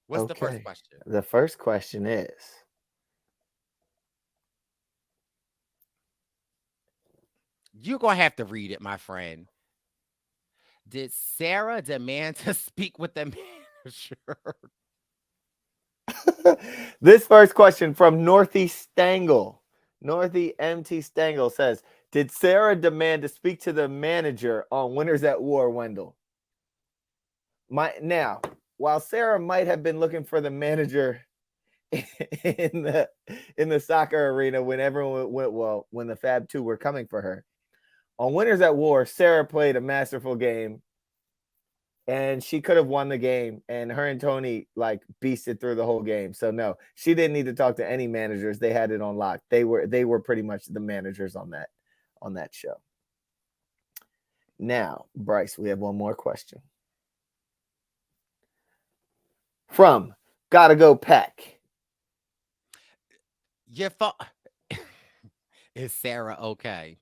What's the first question? The first question is, you're going to have to read it, my friend. Did Sarah demand to speak with the manager? This first question from Northeast Stangle. Northy MT Stangle says, did Sarah demand to speak to the manager on Winners at War, Wendell? Now, while Sarah might have been looking for the manager in the soccer arena when everyone went well, when the Fab 2 were coming for her, on Winners at War, Sarah played a masterful game, and she could have won the game, and her and Tony like beasted through the whole game. So no, she didn't need to talk to any managers. They had it on lock. They were pretty much the managers on that show. Now, Brice, we have one more question. From Gotta Go Pack. Is Sarah okay?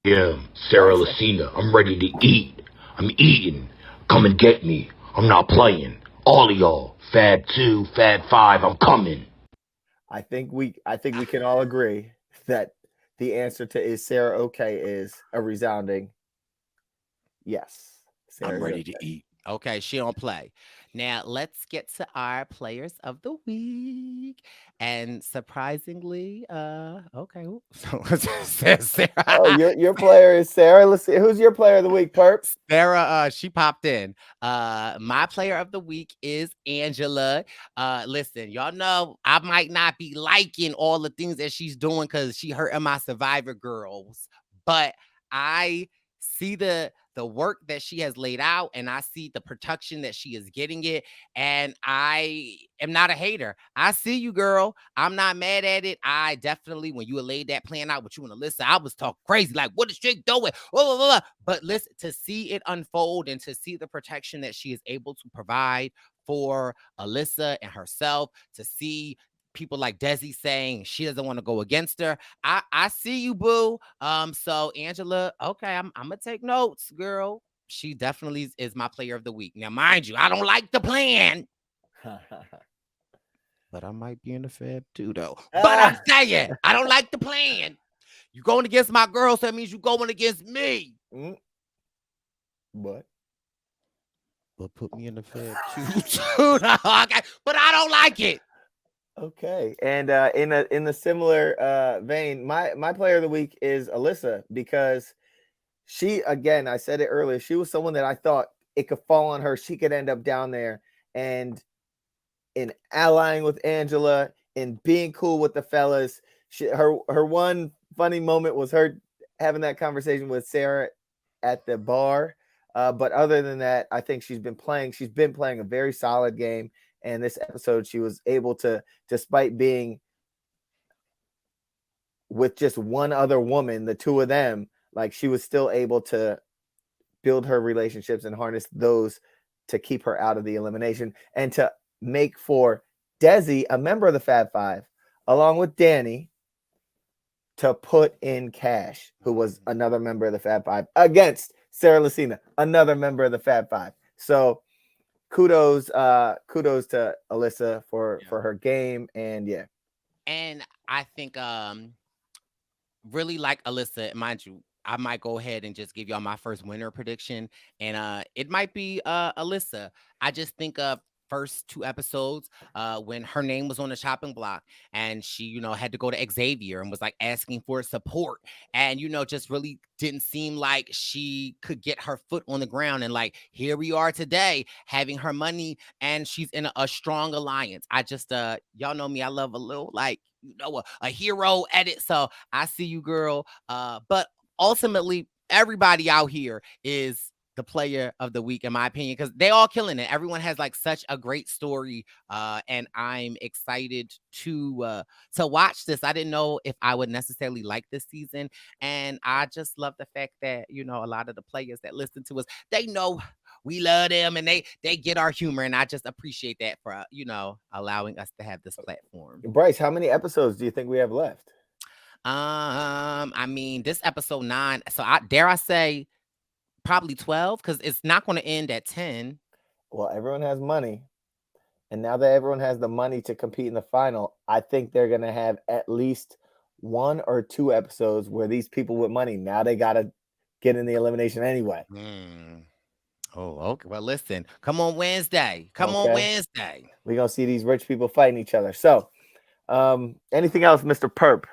Yeah, Sarah Lucina, I'm ready to eat. I'm eating. Come and get me. I'm not playing. All of y'all. Fab 2, Fab 5, I'm coming. I think we can all agree that the answer to is Sarah okay is a resounding yes. I'm ready to eat. Okay, she don't play. Now let's get to our players of the week. And surprisingly, okay, so Sarah, Oh, your player is Sarah. Let's see. Who's your player of the week, Perp? Sarah, she popped in. My player of the week is Angela. Listen, y'all know I might not be liking all the things that she's doing because she hurting my Survivor girls, but I see the work that she has laid out, and I see the production that she is getting it, and I am not a hater. I see you, girl. I'm not mad at it. I definitely, when you laid that plan out with you and Alyssa, I was talking crazy, like, what is she doing? Blah, blah, blah, blah. But listen, to see it unfold and to see the protection that she is able to provide for Alyssa and herself, to see people like Desi saying she doesn't want to go against her. I see you, boo. So Angela, okay, I'm gonna take notes, girl. She definitely is my player of the week. Now, mind you, I don't like the plan, but I might be in the fab too, though. But I'm saying I don't like the plan. You going against my girl, so that means you going against me. What? But put me in the fab too. No, okay, but I don't like it. Okay, and in the similar vein, my player of the week is Alyssa, because she, again, I said it earlier, she was someone that I thought it could fall on her. She could end up down there, and in allying with Angela, in being cool with the fellas, her one funny moment was her having that conversation with Sarah at the bar. But other than that, I think she's been playing a very solid game. And this episode, she was able to, despite being with just one other woman, the two of them, like, she was still able to build her relationships and harness those to keep her out of the elimination, and to make for Desi, a member of the Fab Five, along with Danny, to put in Cash, who was another member of the Fab Five, against Sarah Lucina, another member of the Fab Five. So kudos to Alyssa for her game. And yeah. And I think really like Alyssa, mind you, I might go ahead and just give y'all my first winner prediction. And it might be Alyssa. I just think of first two episodes when her name was on the chopping block, and she, had to go to Xavier and was like asking for support, and just really didn't seem like she could get her foot on the ground. And like, here we are today having her money, and she's in a strong alliance. I just y'all know me, I love a little, like, a hero edit. So I see you, girl. But ultimately, everybody out here is the player of the week, in my opinion, because they all killing it. Everyone has like such a great story, and I'm excited to watch this. I didn't know if I would necessarily like this season, and I just love the fact that a lot of the players that listen to us, they know we love them, and they get our humor, and I just appreciate that for allowing us to have this platform. Brice, how many episodes do you think we have left? I mean, this episode 9, so I say probably 12, because it's not going to end at 10. Well, everyone has money, and now that everyone has the money to compete in the final, I think they're going to have at least 1 or 2 episodes where these people with money, now they got to get in the elimination anyway. Oh, okay. Well, listen, come on Wednesday. On Wednesday. We're going to see these rich people fighting each other. So, anything else, Mr. Perp?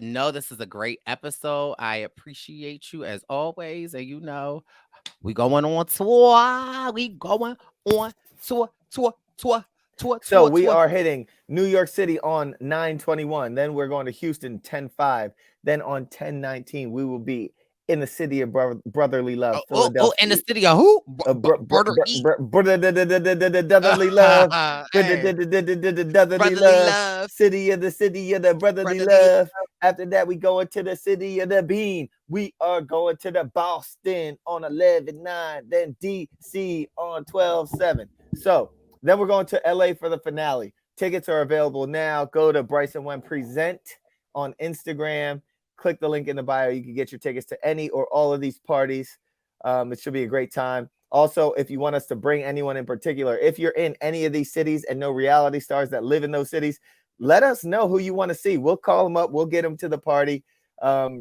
No, this is a great episode. I appreciate you as always. And we going on tour. We going on tour. So we are hitting New York City on 9/21. Then we're going to Houston 10/5. Then on 10/19, we will be in the city of brotherly love, Philadelphia. In the city of who? Brotherly love. Brotherly love. City of the brotherly love. After that, we go into the city of the bean. We are going to the Boston on 11/9. Then DC on 12/7. So then we're going to LA for the finale. Tickets are available now. Go to Brice and Wen Present on Instagram. Click the link in the bio. You can get your tickets to any or all of these parties. It should be a great time. Also, if you want us to bring anyone in particular, if you're in any of these cities and know reality stars that live in those cities, let us know who you want to see. We'll call them up. We'll get them to the party,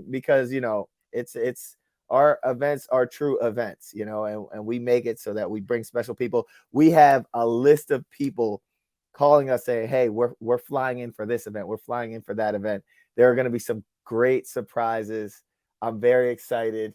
because it's our events are true events, you know, and we make it so that we bring special people. We have a list of people calling us saying, hey, we're flying in for this event. We're flying in for that event. There are going to be some great surprises. I'm very excited.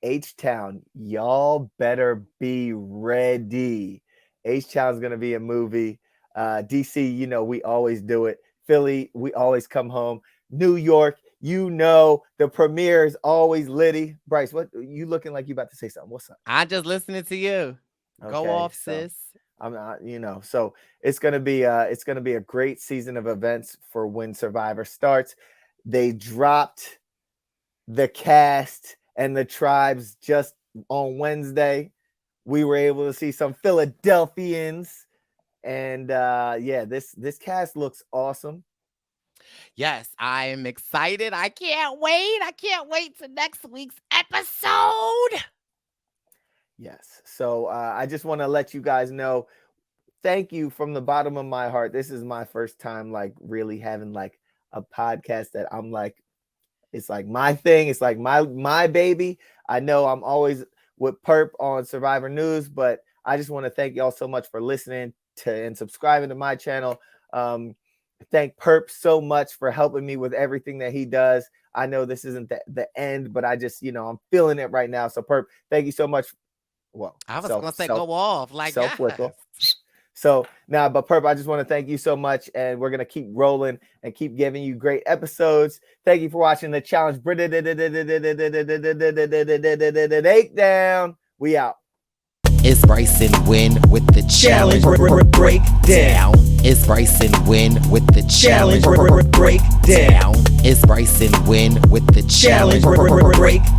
H-Town, y'all better be ready. H-Town's going to be a movie. DC, you know, we always do it. Philly, we always come home. New York, you know, the premiere is always litty. Brice, what you looking like you about to say something? What's up? I'm just listening to you. Go Okay, off, so sis. I'm not, you know, so it's gonna be a great season of events for when Survivor starts. They dropped the cast and the tribes just on Wednesday. We were able to see some Philadelphians, and yeah, this cast looks awesome. Yes, I am excited. I can't wait. I can't wait to next week's episode. Yes. So I just want to let you guys know, thank you from the bottom of my heart. This is my first time like really having like a podcast that I'm like, it's like my thing. It's like my baby. I know I'm always with Perp on Survivor News, but I just want to thank y'all so much for listening to and subscribing to my channel. Thank Perp so much for helping me with everything that he does. I know this isn't the end, but I just, you know, I'm feeling it right now. So Perp, thank you so much. Well, I was gonna say go off like self yes. So now, but Perp, I just want to thank you so much, and we're gonna keep rolling and keep giving you great episodes. Thank you for watching the challenge. Breakdown. We out. It's Brice and Win with the challenge. Breakdown. It's Brice and Win with the challenge. Breakdown. It's Brice and Win with the challenge. Breakdown.